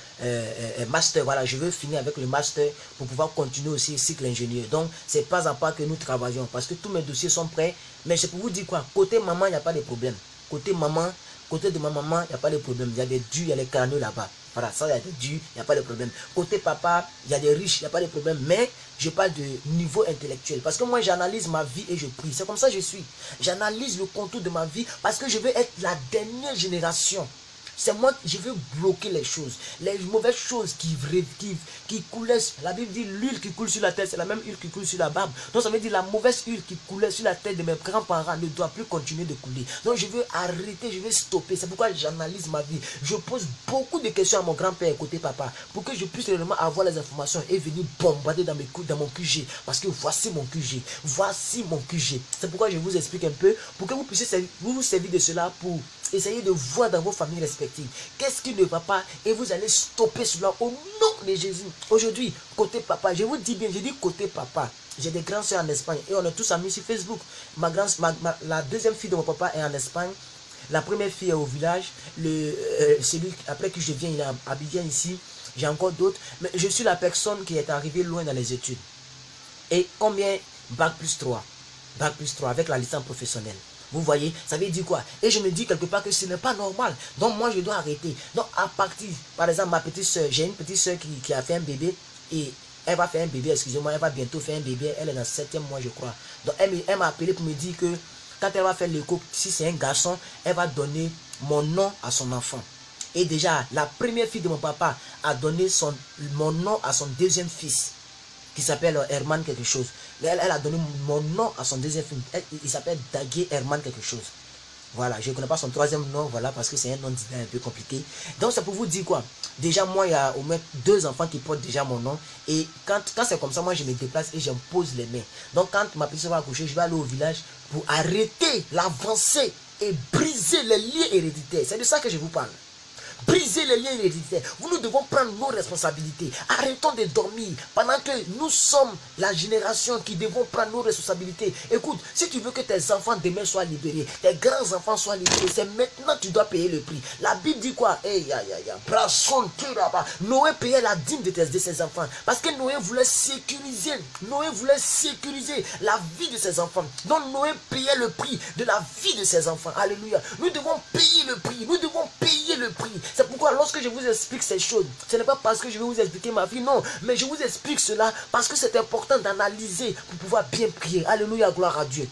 Master. Voilà, je veux finir avec le Master pour pouvoir continuer aussi le cycle ingénieur. Donc, c'est pas à pas que nous travaillons parce que tous mes dossiers sont prêts. Mais c'est pour vous dire quoi, côté maman, il n'y a pas de problème. Côté maman, côté de ma maman, il n'y a pas de problème. Il y a des durs, il y a les canaux là-bas. Voilà, ça, il y a des durs, il n'y a pas de problème. Côté papa, il y a des riches, il n'y a pas de problème. Mais je parle de niveau intellectuel. Parce que moi, j'analyse ma vie et je prie. C'est comme ça que je suis. J'analyse le contour de ma vie parce que je veux être la dernière génération. C'est moi, je veux bloquer les choses. Les mauvaises choses qui coulaient. La Bible dit l'huile qui coule sur la tête, c'est la même huile qui coule sur la barbe. Donc ça veut dire la mauvaise huile qui coulait sur la tête de mes grands-parents ne doit plus continuer de couler. Donc je veux arrêter, je veux stopper. C'est pourquoi j'analyse ma vie. Je pose beaucoup de questions à mon grand-père côté papa pour que je puisse réellement avoir les informations et venir bombarder dans mon QG. Parce que voici mon QG. Voici mon QG. C'est pourquoi je vous explique un peu pour que vous puissiez vous servir de cela pour essayer de voir dans vos familles respectives qu'est-ce qui ne va pas et vous allez stopper cela au nom de Jésus. Aujourd'hui, côté papa, je vous dis bien, je dis côté papa. J'ai des grands soeurs en Espagne et on est tous amis sur Facebook. La deuxième fille de mon papa est en Espagne. La première fille est au village. Celui après que je viens, il est à Abidjan ici. J'ai encore d'autres. Mais je suis la personne qui est arrivée loin dans les études. Et combien? Bac plus 3. Bac plus 3 avec la licence professionnelle. Vous voyez, ça veut dire quoi? Et je me dis quelque part que ce n'est pas normal. Donc moi, je dois arrêter. Donc à partir, par exemple, ma petite soeur, j'ai une petite soeur qui a fait un bébé. Et elle va faire un bébé, excusez-moi, elle va bientôt faire un bébé. Elle est dans le 7e mois, je crois. Donc elle m'a appelé pour me dire que quand elle va faire l'écho, si c'est un garçon, elle va donner mon nom à son enfant. Et déjà, la première fille de mon papa a donné mon nom à son deuxième fils, qui s'appelle Herman quelque chose. Elle a donné mon nom à son deuxième fils. Il s'appelle Dagué Herman quelque chose. Voilà, je ne connais pas son troisième nom, voilà, parce que c'est un nom un peu compliqué. Donc, c'est pour vous dire quoi? Déjà, moi, il y a au moins 2 enfants qui portent déjà mon nom. Et quand c'est comme ça, moi, je me déplace et j'impose les mains. Donc, quand ma petite va accoucher, je vais aller au village pour arrêter l'avancée et briser les liens héréditaires. C'est de ça que je vous parle. Briser les liens héréditaires. Nous devons prendre nos responsabilités. Arrêtons de dormir pendant que nous sommes la génération qui devons prendre nos responsabilités. Écoute, si tu veux que tes enfants demain soient libérés, tes grands-enfants soient libérés, c'est maintenant que tu dois payer le prix. La Bible dit quoi? Noé payait la dîme de ses enfants parce que Noé voulait sécuriser. Noé voulait sécuriser la vie de ses enfants. Donc Noé payait le prix de la vie de ses enfants. Alléluia. Nous devons payer le prix. Nous devons payer le prix. C'est pourquoi lorsque je vous explique ces choses, ce n'est pas parce que je vais vous expliquer ma vie, non. Mais je vous explique cela parce que c'est important d'analyser pour pouvoir bien prier. Alléluia, gloire à Dieu.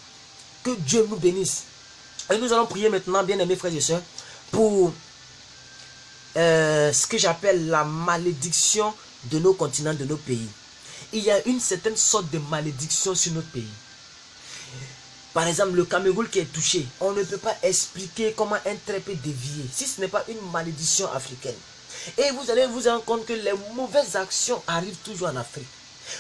Que Dieu nous bénisse. Et nous allons prier maintenant, bien aimés frères et sœurs, pour ce que j'appelle la malédiction de nos continents, de nos pays. Il y a une certaine sorte de malédiction sur notre pays. Par exemple, le Cameroun qui est touché, on ne peut pas expliquer comment un trait peut dévier si ce n'est pas une malédiction africaine. Et vous allez vous rendre compte que les mauvaises actions arrivent toujours en Afrique.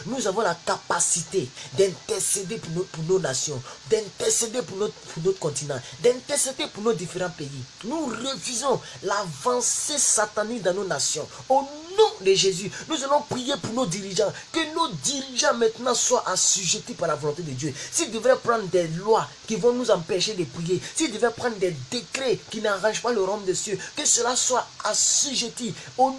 Nous avons la capacité d'intercéder pour nos nations, d'intercéder pour notre continent, d'intercéder pour nos différents pays. Nous refusons l'avancée satanique dans nos nations. Au nom de Jésus, nous allons prier pour nos dirigeants, que nos dirigeants maintenant soient assujettis par la volonté de Dieu. S'ils devraient prendre des lois qui vont nous empêcher de prier, s'ils devraient prendre des décrets qui n'arrangent pas le royaume des cieux, que cela soit assujetti au nom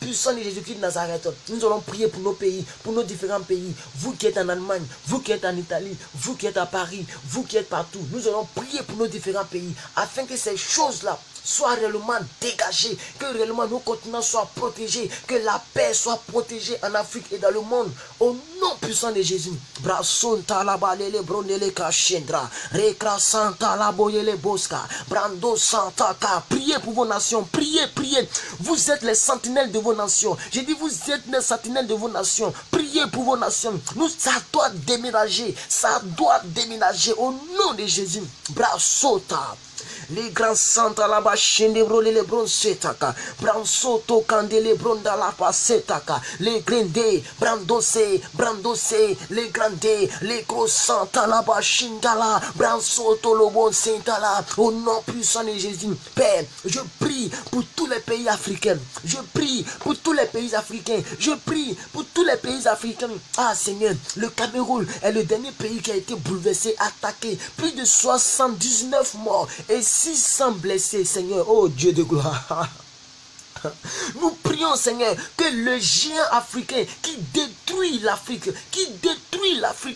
puissant de Jésus-Christ de Nazareth. Nous allons prier pour nos pays, pour nos différents pays. Vous qui êtes en Allemagne, vous qui êtes en Italie, vous qui êtes à Paris, vous qui êtes partout. Nous allons prier pour nos différents pays afin que ces choses-là soit réellement dégagé, que réellement nos continents soient protégés, que la paix soit protégée en Afrique et dans le monde. Au nom puissant de Jésus. Brason talabalele bronele kachendra, rekra santa laboyele boska, brando santa ka. Priez pour vos nations, priez, priez. Vous êtes les sentinelles de vos nations. J'ai dit vous êtes les sentinelles de vos nations. Priez pour vos nations. Ça doit déménager, ça doit déménager au nom de Jésus. Brasota. Les grands santa la bachende brole les bron setaka, bransoto candele bronda la pasetaka, les grande, brandose, les grande, les gros santa la bachindala, bransoto le bon sentala, au nom puissant de Jésus. Père, je prie pour tous les pays africains, je prie pour tous les pays africains, je prie pour tous les pays africains. Ah Seigneur, le Cameroun est le dernier pays qui a été bouleversé, attaqué, plus de 79 morts et 600 blessés, Seigneur. Oh Dieu de gloire. Nous prions, Seigneur, que le géant africain qui détruit l'Afrique,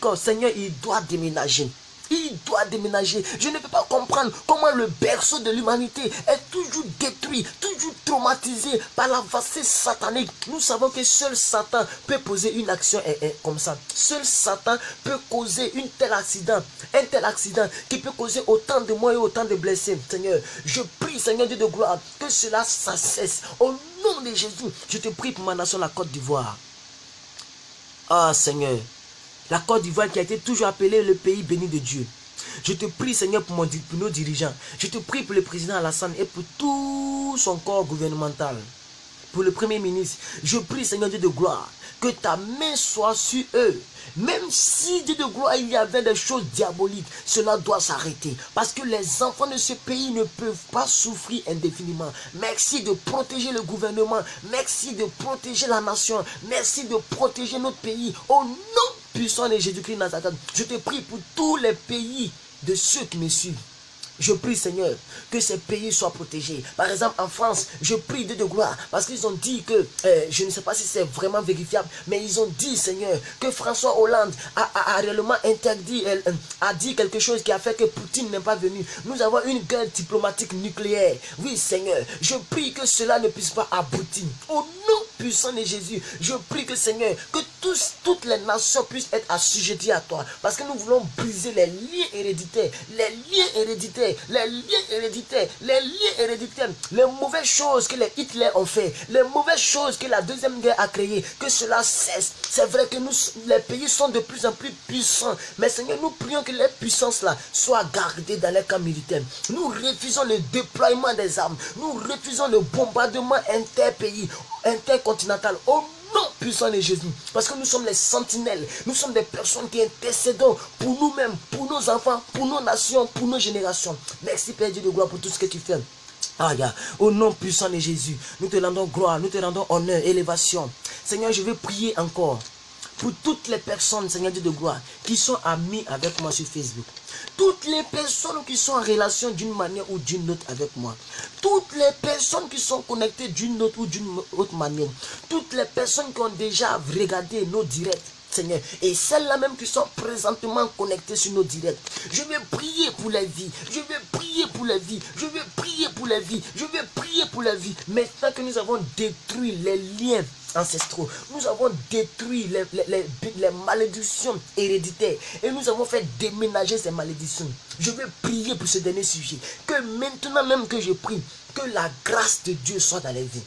oh, Seigneur, il doit déménager. Il doit déménager. Je ne peux pas comprendre comment le berceau de l'humanité est toujours détruit, toujours traumatisé par la vaste satanique. Nous savons que seul Satan peut poser une action comme ça. Seul Satan peut causer un tel accident qui peut causer autant de morts et autant de blessés. Seigneur, je prie, Seigneur Dieu de gloire, que cela cesse. Au nom de Jésus, je te prie pour ma nation, la Côte d'Ivoire. Ah Seigneur, la Côte d'Ivoire qui a été toujours appelée le pays béni de Dieu. Je te prie, Seigneur, pour nos dirigeants. Je te prie pour le président Alassane et pour tout son corps gouvernemental. Pour le Premier ministre, je prie, Seigneur Dieu de gloire, que ta main soit sur eux. Même si, Dieu de gloire, il y avait des choses diaboliques, cela doit s'arrêter. Parce que les enfants de ce pays ne peuvent pas souffrir indéfiniment. Merci de protéger le gouvernement. Merci de protéger la nation. Merci de protéger notre pays. Au nom puissant de Jésus-Christ Nazareth, je te prie pour tous les pays de ceux qui me suivent. Je prie, Seigneur, que ces pays soient protégés. Par exemple, en France, je prie Dieu de gloire, parce qu'ils ont dit que, je ne sais pas si c'est vraiment vérifiable, mais ils ont dit, Seigneur, que François Hollande a réellement interdit, a dit quelque chose qui a fait que Poutine n'est pas venu. Nous avons une guerre diplomatique nucléaire. Oui, Seigneur, je prie que cela ne puisse pas aboutir. Au nom puissant de Jésus, je prie que, Seigneur, que toutes les nations puissent être assujetties à toi, parce que nous voulons briser les liens héréditaires, les mauvaises choses que les Hitler ont fait, les mauvaises choses que la deuxième guerre a créées, que cela cesse. C'est vrai que les pays sont de plus en plus puissants, mais Seigneur, nous prions que les puissances là soient gardées dans les camps militaires. Nous refusons le déploiement des armes, nous refusons le bombardement interpays, intercontinental, au nom puissant de Jésus, parce que nous sommes les sentinelles, nous sommes des personnes qui intercédons pour nous-mêmes, pour nos enfants, pour nos nations, pour nos générations. Merci Père Dieu de gloire pour tout ce que tu fais. Au nom puissant de Jésus, nous te rendons gloire, nous te rendons honneur, élévation. Seigneur, je veux prier encore pour toutes les personnes, Seigneur Dieu de gloire, qui sont amis avec moi sur Facebook. Toutes les personnes qui sont en relation d'une manière ou d'une autre avec moi. Toutes les personnes qui sont connectées d'une autre ou d'une autre manière. Toutes les personnes qui ont déjà regardé nos directs, Seigneur. Et celles-là même qui sont présentement connectées sur nos directs. Je vais prier pour la vie. Je vais prier pour la vie. Je vais prier pour la vie. Je vais prier pour la vie. Maintenant que nous avons détruit les liens ancestraux, nous avons détruit les malédictions héréditaires et nous avons fait déménager ces malédictions. Je vais prier pour ce dernier sujet, que maintenant même que je prie, que la grâce de Dieu soit dans les vies,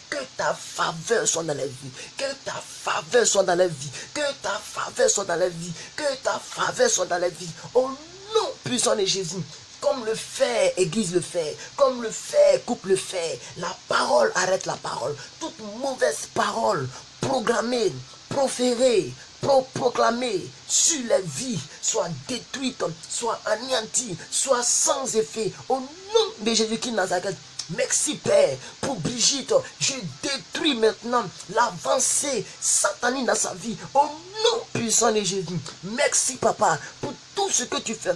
que ta faveur soit dans la vie, que ta faveur soit dans la vie, que ta faveur soit dans la vie, que ta faveur soit dans la vie, au nom puissant de Jésus. Comme le fer aiguise le fer, comme le fer coupe le fer, la parole arrête la parole. Toute mauvaise parole programmée, proférée, proclamée sur les vies soit détruite, soit anéantie, soit sans effet. Au nom de Jésus-Christ Nazareth. Merci Père pour Brigitte. Je détruis maintenant l'avancée satanique dans sa vie. Au nom puissant de Jésus. Merci Papa pour tout ce que tu fais.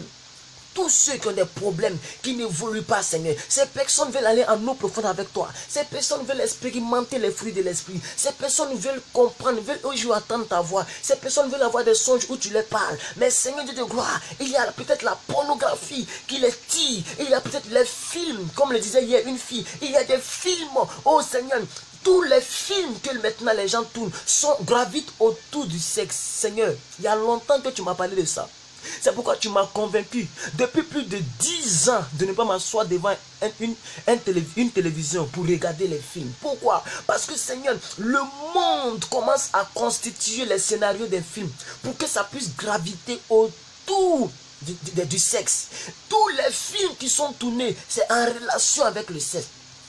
tous ceux qui ont des problèmes, qui n'évoluent pas, Seigneur. Ces personnes veulent aller en eau profonde avec toi. Ces personnes veulent expérimenter les fruits de l'esprit. Ces personnes veulent comprendre, veulent aujourd'hui entendre ta voix. Ces personnes veulent avoir des songes où tu les parles. Mais Seigneur Dieu de gloire, il y a peut-être la pornographie qui les tire. Il y a peut-être les films, comme le disait hier une fille. Il y a des films, oh Seigneur. Tous les films que maintenant les gens tournent gravitent autour du sexe. Seigneur, il y a longtemps que tu m'as parlé de ça. C'est pourquoi tu m'as convaincu depuis plus de 10 ans de ne pas m'asseoir devant une télévision pour regarder les films. Pourquoi? Parce que Seigneur, le monde commence à constituer les scénarios des films pour que ça puisse graviter autour du sexe. Tous les films qui sont tournés, c'est en relation avec le sexe.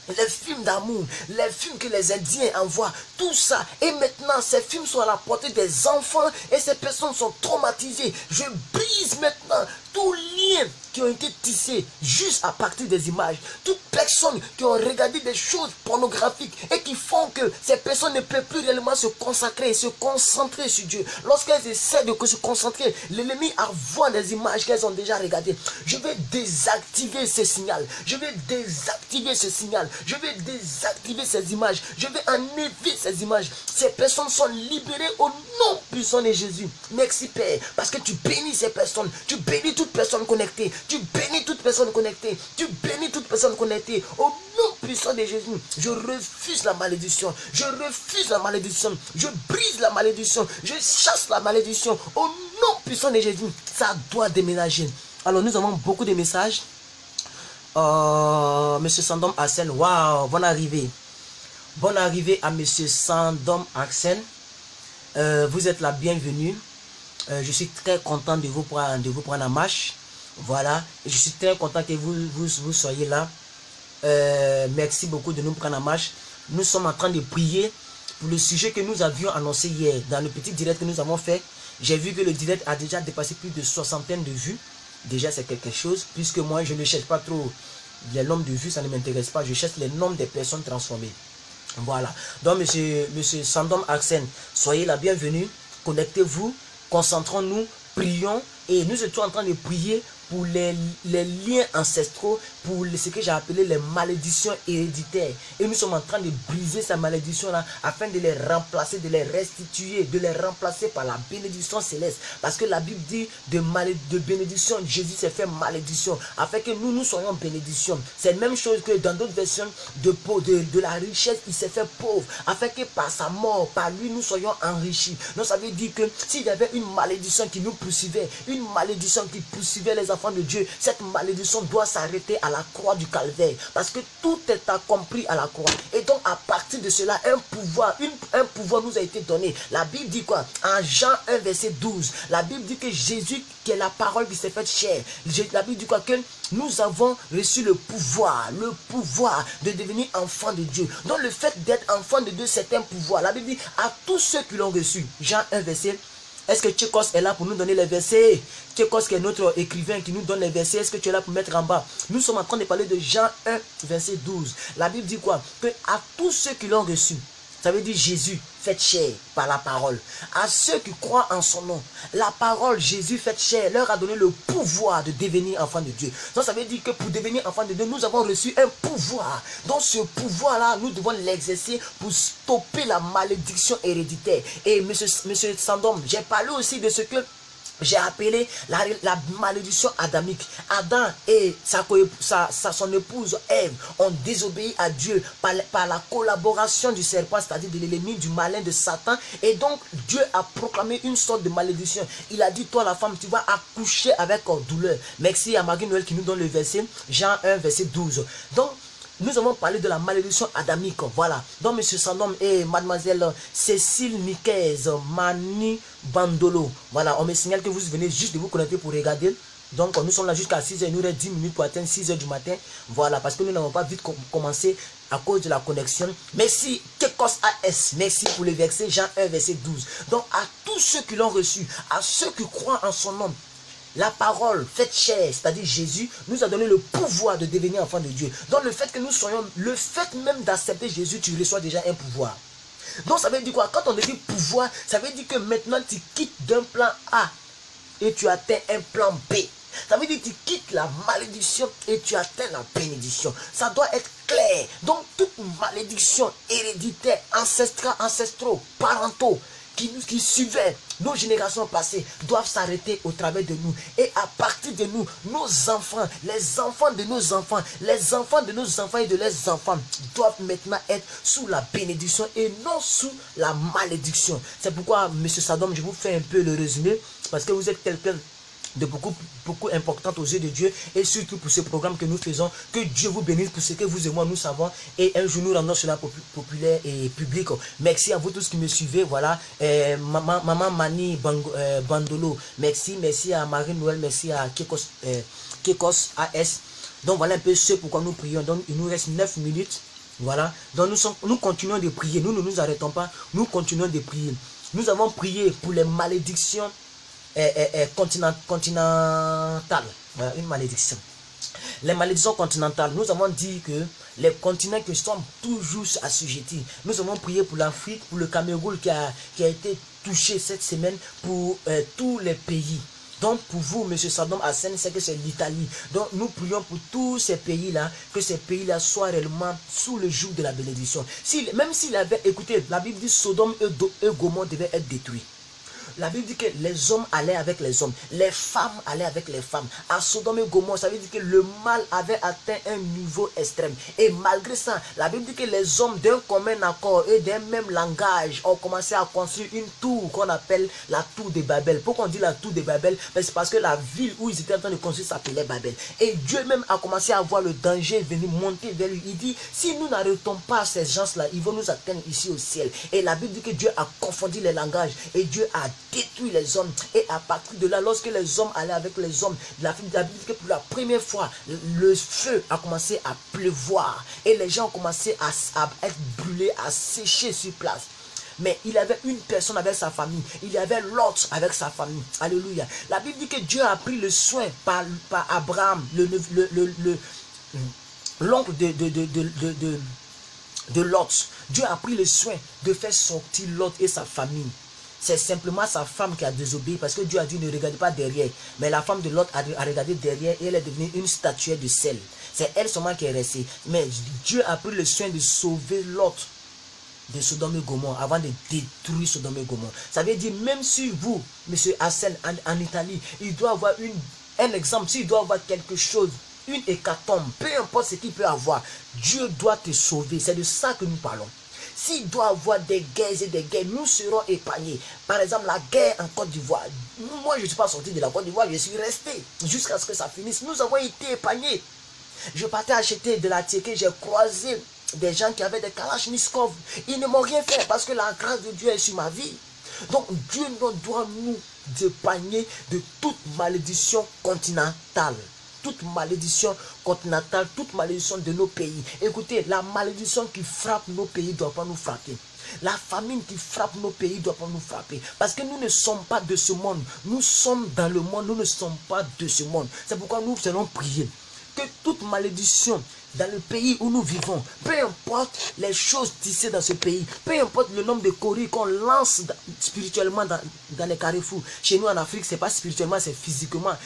Les films d'amour, les films que les Indiens envoient, tout ça. Et maintenant, ces films sont à la portée des enfants et ces personnes sont traumatisées. Je brise maintenant tous liens qui ont été tissés juste à partir des images. Toutes personnes qui ont regardé des choses pornographiques et qui font que ces personnes ne peuvent plus réellement se consacrer, se concentrer sur Dieu. Lorsqu'elles essaient de se concentrer, l'ennemi envoie des images qu'elles ont déjà regardées. Je vais désactiver ce signal. Je vais désactiver ce signal. Je vais désactiver ces images. Je vais enlever ces images. Ces personnes sont libérées au nom puissant de Jésus. Merci Père, parce que tu bénis ces personnes. Tu bénis toute personne connectée. Tu bénis toute personne connectée. Tu bénis toute personne connectée. Au nom puissant de Jésus, je refuse la malédiction. Je refuse la malédiction. Je brise la malédiction. Je chasse la malédiction. Au nom puissant de Jésus, ça doit déménager. Alors nous avons beaucoup de messages. Monsieur Sandom Axel, waouh, bonne arrivée. Bonne arrivée à Monsieur Sandom Axel. Vous êtes la bienvenue. Je suis très content de vous prendre en marche. Voilà, je suis très content que vous soyez là. Merci beaucoup de nous prendre en marche. Nous sommes en train de prier pour le sujet que nous avions annoncé hier dans le petit direct que nous avons fait. J'ai vu que le direct a déjà dépassé plus de 60 de vues. Déjà c'est quelque chose, puisque moi je ne cherche pas trop les nombres de vues, ça ne m'intéresse pas. Je cherche les nombres des personnes transformées. Voilà. Donc monsieur Sandom Axel, soyez la bienvenue. Connectez-vous, concentrons-nous, prions. Et nous étions en train de prier pour les liens ancestraux, pour ce que j'ai appelé les malédictions héréditaires. Et nous sommes en train de briser ces malédictions-là afin de les remplacer, de les restituer, de les remplacer par la bénédiction céleste. Parce que la Bible dit de bénédiction, Jésus s'est fait malédiction, afin que nous soyons bénédiction. C'est la même chose que dans d'autres versions de la richesse, il s'est fait pauvre, afin que par sa mort, par lui, nous soyons enrichis. Donc ça veut dire que s'il y avait une malédiction qui nous poursuivait, une malédiction qui poursuivait les enfants de Dieu, cette malédiction doit s'arrêter à la croix du calvaire, parce que tout est accompli à la croix. Et donc à partir de cela, un pouvoir nous a été donné. La Bible dit quoi? En Jean 1 verset 12, la Bible dit que Jésus, qui est la parole qui s'est faite chair, la Bible dit quoi? Que nous avons reçu le pouvoir de devenir enfants de Dieu. Donc le fait d'être enfant de Dieu, c'est un pouvoir. La Bible dit à tous ceux qui l'ont reçu. Jean 1 verset. Est-ce que Tchékos est là pour nous donner les versets? Tchékos qui est notre écrivain qui nous donne les versets. Est-ce que tu es là pour mettre en bas? Nous sommes en train de parler de Jean 1 verset 12. La Bible dit quoi? Que à tous ceux qui l'ont reçu, ça veut dire Jésus fait chair par la parole. À ceux qui croient en son nom, la parole Jésus fait chair leur a donné le pouvoir de devenir enfants de Dieu. Donc ça veut dire que pour devenir enfants de Dieu, nous avons reçu un pouvoir. Donc ce pouvoir-là, nous devons l'exercer pour stopper la malédiction héréditaire. Et monsieur Sandom, j'ai parlé aussi de ce que j'ai appelé la malédiction adamique. Adam et son épouse Ève ont désobéi à Dieu par la collaboration du serpent, c'est-à-dire de l'ennemi, du malin, de Satan. Et donc Dieu a proclamé une sorte de malédiction. Il a dit, toi la femme, tu vas accoucher avec douleur. Merci à Marie-Noël qui nous donne le verset, Jean 1 verset 12. Donc nous avons parlé de la malédiction adamique. Voilà. Donc, monsieur Sandom et mademoiselle Cécile Niquez, Mani Bandolo. Voilà. On me signale que vous venez juste de vous connecter pour regarder. Donc, nous sommes là jusqu'à 6h. Il nous reste 10 minutes pour atteindre 6h du matin. Voilà. Parce que nous n'avons pas vite commencé à cause de la connexion. Merci. Kekos AS. Merci pour le verset Jean 1, verset 12. Donc, à tous ceux qui l'ont reçu, à ceux qui croient en son nom, la parole faite chair, c'est-à-dire Jésus, nous a donné le pouvoir de devenir enfant de Dieu. Donc le fait que nous soyons, le fait même d'accepter Jésus, tu reçois déjà un pouvoir. Donc ça veut dire quoi? Quand on dit pouvoir, ça veut dire que maintenant tu quittes d'un plan A et tu atteins un plan B. Ça veut dire que tu quittes la malédiction et tu atteins la bénédiction. Ça doit être clair. Donc toute malédiction héréditaire, ancestraux, parentaux, qui suivaient nos générations passées doivent s'arrêter au travers de nous. Et à partir de nous, nos enfants, les enfants de nos enfants, les enfants de nos enfants et de leurs enfants doivent maintenant être sous la bénédiction et non sous la malédiction. C'est pourquoi, M. Sadom, je vous fais un peu le résumé, parce que vous êtes quelqu'un de beaucoup importante aux yeux de Dieu, et surtout pour ce programme que nous faisons. Que Dieu vous bénisse pour ce que vous et moi nous savons, et un jour nous rendons cela populaire et public. Merci à vous tous qui me suivez. Voilà, maman Mani Bandolo, merci à Marie-Noël, merci à Kekos AS. Donc voilà un peu ce pourquoi nous prions. Donc il nous reste 9 minutes. Voilà, donc nous continuons de prier, nous ne nous arrêtons pas, nous continuons de prier. Nous avons prié pour les malédictions continentale, voilà, une malédiction. Les malédictions continentales, nous avons dit que les continents qui sont toujours assujettis. Nous avons prié pour l'Afrique, pour le Cameroun qui a été touché cette semaine, pour tous les pays. Donc pour vous, M. Sadom Hassan, c'est que c'est l'Italie. Donc nous prions pour tous ces pays-là, que ces pays-là soient réellement sous le joug de la bénédiction. Même s'il avait écouté, la Bible dit Sodome et Gomorrhe devaient être détruits. La Bible dit que les hommes allaient avec les hommes, les femmes allaient avec les femmes. À Sodome et Gomorrhe, ça veut dire que le mal avait atteint un niveau extrême. Et malgré ça, la Bible dit que les hommes d'un commun accord et d'un même langage ont commencé à construire une tour qu'on appelle la tour de Babel. Pourquoi on dit la tour de Babel? C'est parce que la ville où ils étaient en train de construire s'appelait Babel. Et Dieu même a commencé à voir le danger venir monter vers lui. Il dit, si nous n'arrêtons pas ces gens-là, ils vont nous atteindre ici au ciel. Et la Bible dit que Dieu a confondu les langages et Dieu a détruit les hommes. Et à partir de là, lorsque les hommes allaient avec les hommes, la Bible dit que pour la première fois, le feu a commencé à pleuvoir et les gens ont commencé à être brûlés, à sécher sur place. Mais il avait une personne avec sa famille. Il y avait l'autre avec sa famille. Alléluia. La Bible dit que Dieu a pris le soin par Abraham, l'oncle de Lot. Dieu a pris le soin de faire sortir Lot et sa famille. C'est simplement sa femme qui a désobéi, parce que Dieu a dit ne regardez pas derrière. Mais la femme de Lot a regardé derrière et elle est devenue une statuette de sel. C'est elle seulement qui est restée. Mais Dieu a pris le soin de sauver Lot de Sodome et Gomorrhe avant de détruire Sodome et Gomorrhe. Ça veut dire, même si vous, M. Hassan, en Italie, il doit avoir un exemple, s'il doit avoir quelque chose, une hécatombe, peu importe ce qu'il peut avoir, Dieu doit te sauver. C'est de ça que nous parlons. S'il doit avoir des guerres et des guerres, nous serons épargnés. Par exemple, la guerre en Côte d'Ivoire. Moi, je ne suis pas sorti de la Côte d'Ivoire, je suis resté jusqu'à ce que ça finisse. Nous avons été épargnés. Je partais acheter de la ticket, j'ai croisé des gens qui avaient des Kalachnikov. Ils ne m'ont rien fait parce que la grâce de Dieu est sur ma vie. Donc, Dieu doit nous épargner de toute malédiction continentale. Toute malédiction continentale, toute malédiction de nos pays. Écoutez, la malédiction qui frappe nos pays ne doit pas nous frapper. La famine qui frappe nos pays ne doit pas nous frapper. Parce que nous ne sommes pas de ce monde. Nous sommes dans le monde, nous ne sommes pas de ce monde. C'est pourquoi nous allons prier. Que toute malédiction dans le pays où nous vivons, peu importe les choses tissées dans ce pays, peu importe le nombre de coris qu'on lance spirituellement dans les carrefours. Chez nous en Afrique, c'est pas spirituellement, c'est physiquement.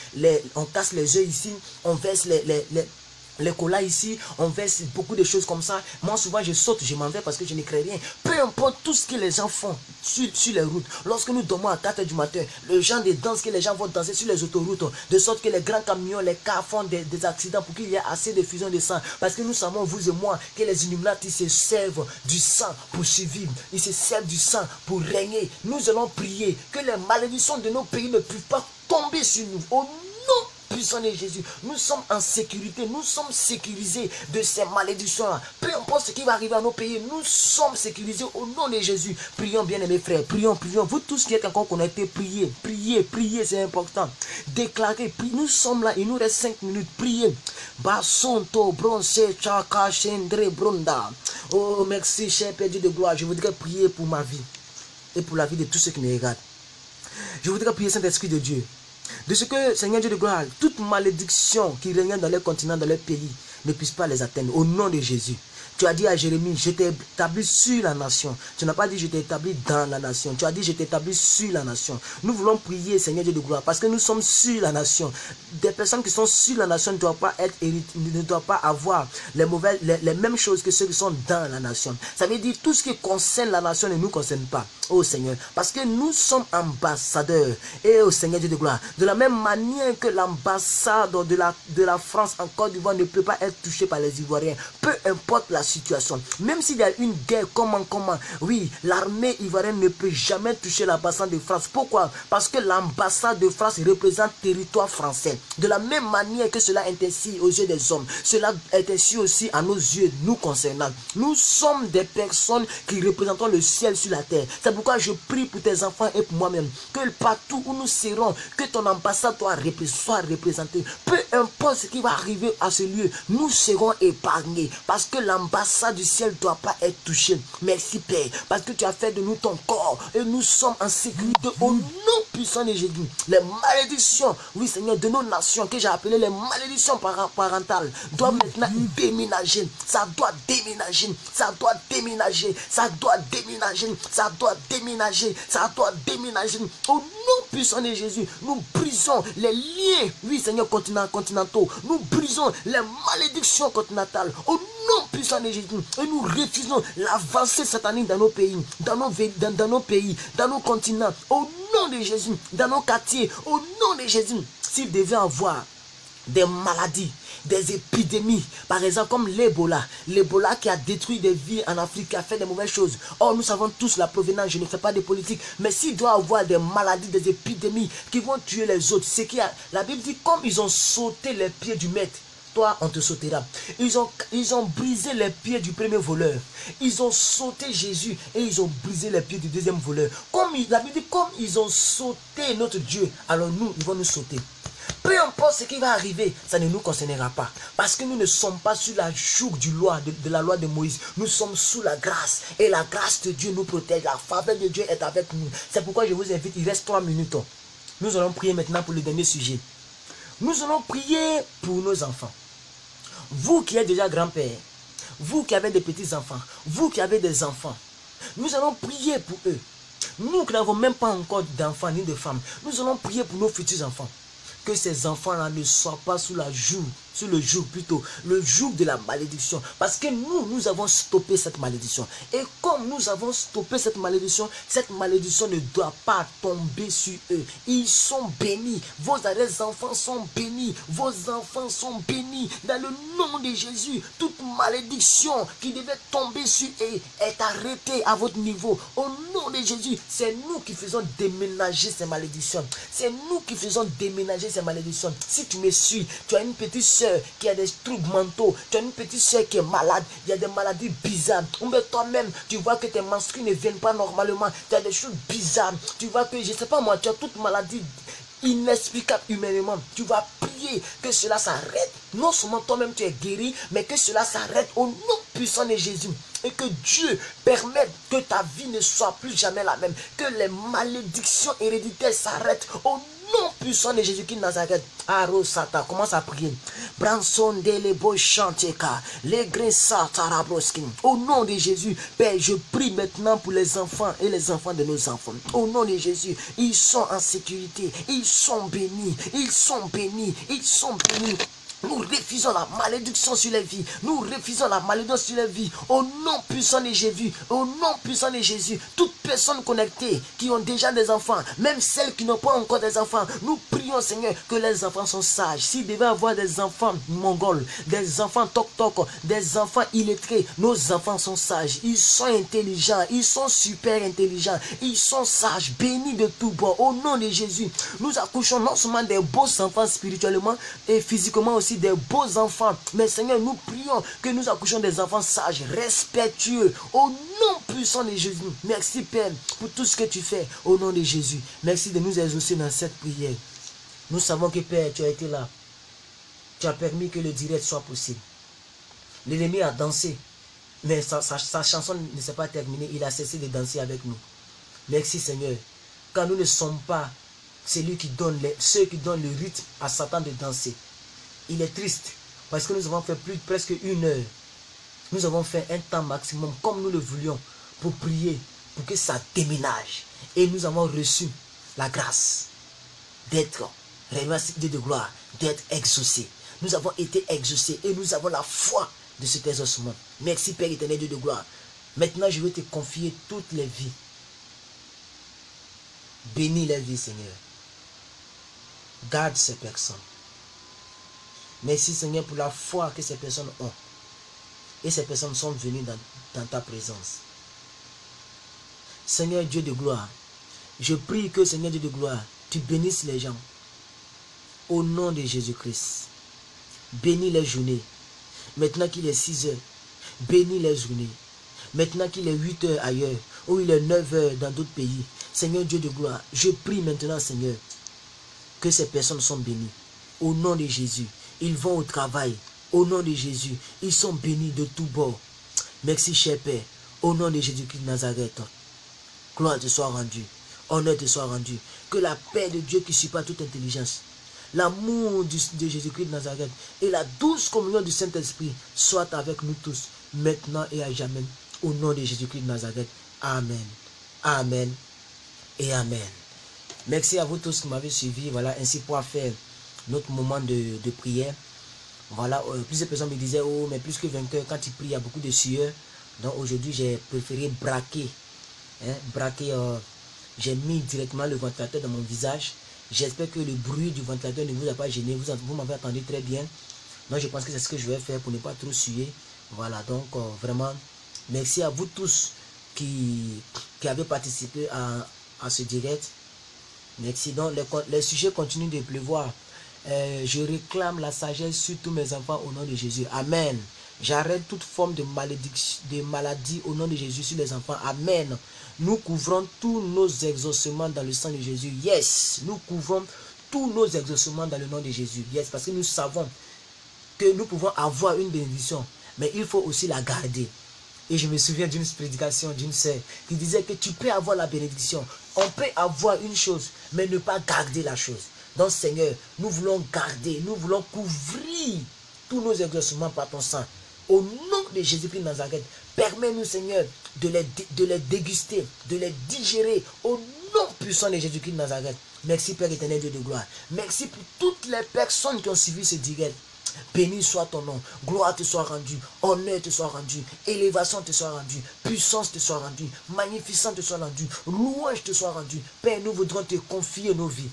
On casse les œufs ici, on verse les colas ici, on verse beaucoup de choses comme ça. Moi souvent je saute, je m'en vais parce que je ne crée rien. Peu importe tout ce que les gens font sur les routes. Lorsque nous dormons à 4 h du matin, le genre de danse que les gens vont danser sur les autoroutes, de sorte que les grands camions, les cars font des accidents pour qu'il y ait assez de fusion de sang. Parce que nous savons, vous et moi, que les Illuminati se servent du sang pour survivre. Ils se servent du sang pour régner. Nous allons prier que les malédictions de nos pays ne puissent pas tomber sur nous. Au nom puissant de Jésus, nous sommes en sécurité, nous sommes sécurisés de ces malédictions-là. Peu importe ce qui va arriver à nos pays, nous sommes sécurisés au nom de Jésus. Prions, bien-aimés frères, prions. Vous tous qui êtes encore connectés, priez, c'est important. Déclarez, nous sommes là, il nous reste 5 minutes, priez. Basonto, bronze, chaka, cendre, bronda. Oh, merci, cher Père Dieu de gloire. Je voudrais prier pour ma vie et pour la vie de tous ceux qui me regardent. Je voudrais prier, Saint-Esprit de Dieu, de ce que, Seigneur Dieu de gloire, toute malédiction qui règne dans les continents, dans les pays, ne puisse pas les atteindre. Au nom de Jésus. Tu as dit à Jérémie, je t'ai établi sur la nation. Tu n'as pas dit je t'ai établi dans la nation. Tu as dit je t'ai établi sur la nation. Nous voulons prier, Seigneur Dieu de gloire, parce que nous sommes sur la nation. Des personnes qui sont sur la nation ne doivent pas être ne doivent pas avoir les mêmes choses que ceux qui sont dans la nation. Ça veut dire tout ce qui concerne la nation ne nous concerne pas, oh Seigneur, parce que nous sommes ambassadeurs. Et oh Seigneur Dieu de gloire, de la même manière que l'ambassade de la France en Côte d'Ivoire ne peut pas être touchée par les Ivoiriens, peu importe la situation, même s'il y a une guerre, comment, oui, l'armée ivoirienne ne peut jamais toucher l'ambassade de France. Pourquoi? Parce que l'ambassade de France représente le territoire français. De la même manière que cela est ainsi aux yeux des hommes, cela est ainsi aussi à nos yeux, nous concernant. Nous sommes des personnes qui représentons le ciel sur la terre. C'est pourquoi je prie pour tes enfants et pour moi-même, que partout où nous serons, que ton ambassade soit représentée. Peu importe ce qui va arriver à ce lieu, nous serons épargnés, parce que l'ambassade du ciel ne doit pas être touchée. Merci Père, parce que tu as fait de nous ton corps et nous sommes en sécurité au nom puissant de Jésus. Les malédictions, oui Seigneur, de nos nations que j'ai appelées les malédictions parentales doivent maintenant déménager. Ça doit déménager, ça doit déménager, ça doit déménager, ça doit déménager, ça doit déménager. Au nom puissant de Jésus, nous brisons les liens, oui Seigneur, continentaux. Nous brisons les malédictions continentales. Au nom puissant de Jésus, et nous refusons l'avancée satanique dans nos pays, dans nos pays, dans nos continents. Au nom de Jésus, dans nos quartiers, au nom de Jésus, s'il devait avoir des maladies, des épidémies, par exemple comme l'Ebola qui a détruit des vies en Afrique, qui a fait des mauvaises choses. Or nous savons tous la provenance, je ne fais pas de politique, mais s'il doit avoir des maladies, des épidémies qui vont tuer les autres, c'est qu'il y a, la Bible dit, comme ils ont sauté les pieds du maître, toi on te sautera. Ils ont brisé les pieds du premier voleur. Ils ont sauté Jésus et ils ont brisé les pieds du deuxième voleur. La Bible dit, comme ils ont sauté notre Dieu, alors nous, ils vont nous sauter. Peu importe ce qui va arriver, ça ne nous concernera pas. Parce que nous ne sommes pas sous la joug de la loi de Moïse. Nous sommes sous la grâce. Et la grâce de Dieu nous protège. La faveur de Dieu est avec nous. C'est pourquoi je vous invite, il reste 3 minutes. Nous allons prier maintenant pour le dernier sujet. Nous allons prier pour nos enfants. Vous qui êtes déjà grand-père, vous qui avez des petits-enfants, vous qui avez des enfants, nous allons prier pour eux. Nous qui n'avons même pas encore d'enfants ni de femmes, nous allons prier pour nos futurs enfants. Que ces enfants-là ne soient pas sous le joug de la malédiction. Parce que nous avons stoppé cette malédiction. Et comme nous avons stoppé cette malédiction ne doit pas tomber sur eux. Ils sont bénis. Vos arrière-enfants sont bénis. Vos enfants sont bénis. Dans le nom de Jésus, toute malédiction qui devait tomber sur eux est arrêtée à votre niveau. Au nom de Jésus, c'est nous qui faisons déménager ces malédictions. C'est nous qui faisons déménager ces malédictions. Si tu me suis, tu as une petite soeur qui a des troubles mentaux, tu as une petite soeur qui est malade, il y a des maladies bizarres, ou bien toi-même, tu vois que tes menstrues ne viennent pas normalement, tu as des choses bizarres, tu vois que, je ne sais pas moi, tu as toute maladie inexplicable humainement, tu vas prier que cela s'arrête. Non seulement toi-même tu es guéri, mais que cela s'arrête au nom puissant de Jésus. Et que Dieu permette que ta vie ne soit plus jamais la même. Que les malédictions héréditaires s'arrêtent au nom puissant de Jésus-Christ de Nazareth. Arosata, commence à prier. Bransonde les beaux chanteka, les gressata rabroski. Au nom de Jésus, Père, je prie maintenant pour les enfants et les enfants de nos enfants. Au nom de Jésus, ils sont en sécurité, ils sont bénis, ils sont bénis, ils sont bénis. Nous refusons la malédiction sur les vies. Nous refusons la malédiction sur les vies. Au nom puissant de Jésus. Au nom puissant de Jésus. Toutes personnes connectées qui ont déjà des enfants, même celles qui n'ont pas encore des enfants, nous prions Seigneur que les enfants sont sages. S'ils devaient avoir des enfants mongols, des enfants toc-toc, des enfants illettrés, nos enfants sont sages. Ils sont intelligents. Ils sont super intelligents. Ils sont sages, bénis de tout bord. Au nom de Jésus, nous accouchons non seulement des beaux enfants spirituellement et physiquement aussi, des beaux enfants, mais Seigneur, nous prions que nous accouchons des enfants sages, respectueux, au nom puissant de Jésus. Merci Père pour tout ce que tu fais au nom de Jésus. Merci de nous exaucer dans cette prière. Nous savons que Père, tu as été là. Tu as permis que le direct soit possible. L'ennemi a dansé, mais sa chanson ne s'est pas terminée. Il a cessé de danser avec nous. Merci Seigneur, car nous ne sommes pas ceux qui donnent le rythme à Satan de danser. Il est triste parce que nous avons fait presque 1 heure Nous avons fait un temps maximum comme nous le voulions pour prier, pour que ça déménage. Et nous avons reçu la grâce d'être, remercié Dieu de gloire, d'être exaucés. Nous avons été exaucés et nous avons la foi de cet exaucement. Merci Père éternel, Dieu de gloire. Maintenant, je vais te confier toutes les vies. Bénis les vies, Seigneur. Garde ces personnes. Merci, Seigneur, pour la foi que ces personnes ont. Et ces personnes sont venues dans ta présence. Seigneur Dieu de gloire, je prie que, Seigneur Dieu de gloire, tu bénisses les gens. Au nom de Jésus-Christ. Bénis les journées. Maintenant qu'il est 6 heures, bénis les journées. Maintenant qu'il est 8 heures ailleurs, ou il est 9 heures dans d'autres pays. Seigneur Dieu de gloire, je prie maintenant, Seigneur, que ces personnes sont bénies. Au nom de Jésus, ils vont au travail. Au nom de Jésus, ils sont bénis de tous bords. Merci, cher Père. Au nom de Jésus-Christ de Nazareth, gloire te soit rendue. Honneur te soit rendu. Que la paix de Dieu qui supère toute intelligence, l'amour de Jésus-Christ de Nazareth et la douce communion du Saint-Esprit soient avec nous tous, maintenant et à jamais. Au nom de Jésus-Christ de Nazareth. Amen. Amen. Et Amen. Merci à vous tous qui m'avez suivi. Voilà, ainsi pour faire notre moment de prière. Voilà, plusieurs personnes me disaient, oh, mais plus que 20 heures, quand tu pries, il y a beaucoup de sueur. Donc aujourd'hui, j'ai préféré braquer. J'ai mis directement le ventilateur dans mon visage. J'espère que le bruit du ventilateur ne vous a pas gêné. Vous m'avez entendu très bien. Donc je pense que c'est ce que je vais faire pour ne pas trop suer. Voilà, donc vraiment, merci à vous tous qui avez participé à ce direct. Merci. Donc les sujets continuent de pleuvoir. Je réclame la sagesse sur tous mes enfants au nom de Jésus. Amen. J'arrête toute forme de malédiction, de maladie au nom de Jésus sur les enfants. Amen. Nous couvrons tous nos exaucements dans le sang de Jésus. Yes. Nous couvrons tous nos exaucements dans le nom de Jésus. Yes. Parce que nous savons que nous pouvons avoir une bénédiction, mais il faut aussi la garder. Et je me souviens d'une prédication d'une sœur qui disait que tu peux avoir la bénédiction. On peut avoir une chose, mais ne pas garder la chose. Donc Seigneur, nous voulons garder, nous voulons couvrir tous nos exaucements par ton sang. Au nom de Jésus-Christ de Nazareth, permets-nous Seigneur de les déguster, de les digérer au nom puissant de Jésus-Christ de Nazareth. Merci Père éternel Dieu de gloire. Merci pour toutes les personnes qui ont suivi ce direct. Béni soit ton nom, gloire te soit rendue, honneur te soit rendu, élévation te soit rendue, puissance te soit rendue, magnificence te soit rendue, louange te soit rendue. Père, nous voudrons te confier nos vies.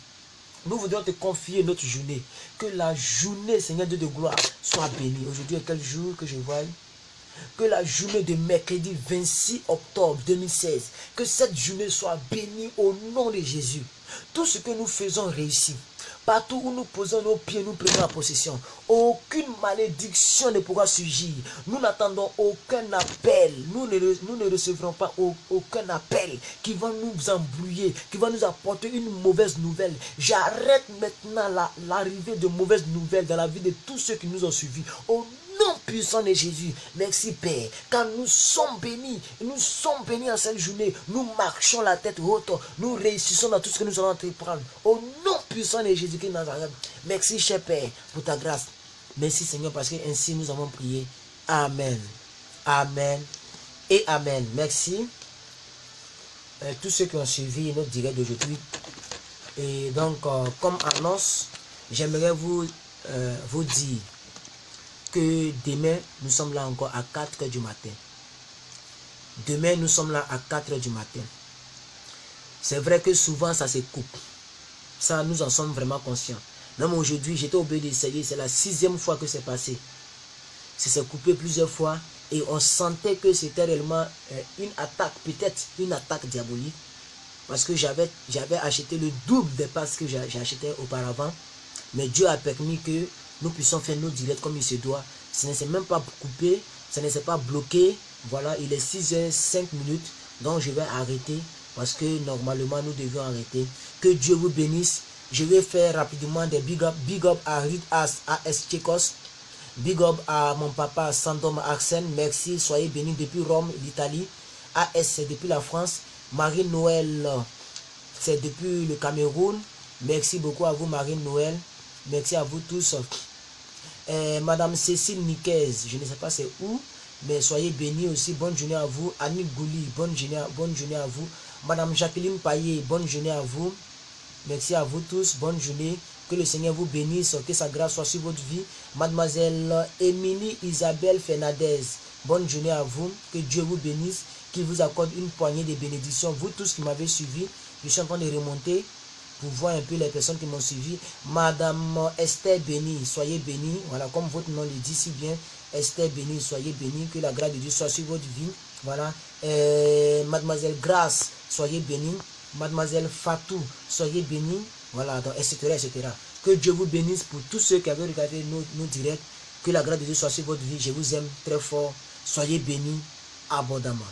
Nous voudrons te confier notre journée. Que la journée, Seigneur Dieu de gloire, soit bénie. Aujourd'hui est quel jour que je vois? Que la journée de mercredi 26 octobre 2016, que cette journée soit bénie au nom de Jésus. Tout ce que nous faisons réussit. Partout où nous posons nos pieds, nous prenons la possession. Aucune malédiction ne pourra surgir. Nous n'attendons aucun appel. Nous ne recevrons pas aucun appel qui va nous embrouiller, qui va nous apporter une mauvaise nouvelle. J'arrête maintenant l'arrivée de mauvaises nouvelles dans la vie de tous ceux qui nous ont suivis. Au nom puissant de Jésus, merci Père. Quand nous sommes bénis en cette journée, nous marchons la tête haute, nous réussissons dans tout ce que nous allons entreprendre. Au nom puissant de Jésus-Christ de Nazareth, merci cher Père pour ta grâce. Merci Seigneur parce que ainsi nous avons prié. Amen. Amen et Amen. Merci. Tous ceux qui ont suivi notre direct d'aujourd'hui. Et donc, comme annonce, j'aimerais vous dire que demain, nous sommes là encore à 4 h du matin. Demain, nous sommes là à 4 h du matin. C'est vrai que souvent, ça se coupe. Ça, nous en sommes vraiment conscients. Même aujourd'hui, j'étais au BD, c'est la 6e fois que c'est passé. Ça s'est coupé plusieurs fois et on sentait que c'était réellement une attaque, peut-être une attaque diabolique. Parce que j'avais acheté le double des passes que j'ai acheté auparavant. Mais Dieu a permis que nous puissions faire nos directs comme il se doit. Ça ne s'est même pas coupé, ça ne s'est pas bloqué. Voilà, il est 6 h 5 minutes. Donc je vais arrêter parce que normalement nous devions arrêter. Que Dieu vous bénisse. Je vais faire rapidement des big up. Big up à Rit AS Tchekos. Big up à mon papa Sandom Arsène. Merci, soyez bénis depuis Rome, l'Italie. AS c'est depuis la France. Marie-Noël c'est depuis le Cameroun. Merci beaucoup à vous Marie-Noël. Merci à vous tous. Madame Cécile Niquez, je ne sais pas c'est où. mais soyez bénis aussi. Bonne journée à vous. Annie Gouli, bonne journée à vous. Madame Jacqueline Payet, bonne journée à vous. Merci à vous tous, bonne journée. Que le Seigneur vous bénisse, que sa grâce soit sur votre vie. Mademoiselle Émilie Isabelle Fernandez, bonne journée à vous. Que Dieu vous bénisse, qu'il vous accorde une poignée de bénédictions. Vous tous qui m'avez suivi, je suis en train de remonter pour voir un peu les personnes qui m'ont suivi. Madame Esther Béni, soyez bénie. Voilà, comme votre nom le dit si bien. Esther Béni, soyez bénie. Que la grâce de Dieu soit sur votre vie. Voilà. Mademoiselle Grâce, soyez bénie. Mademoiselle Fatou, soyez bénie. Voilà, donc, etc., etc. Que Dieu vous bénisse pour tous ceux qui avaient regardé nos directs. Que la grâce de Dieu soit sur votre vie. Je vous aime très fort. Soyez bénis abondamment.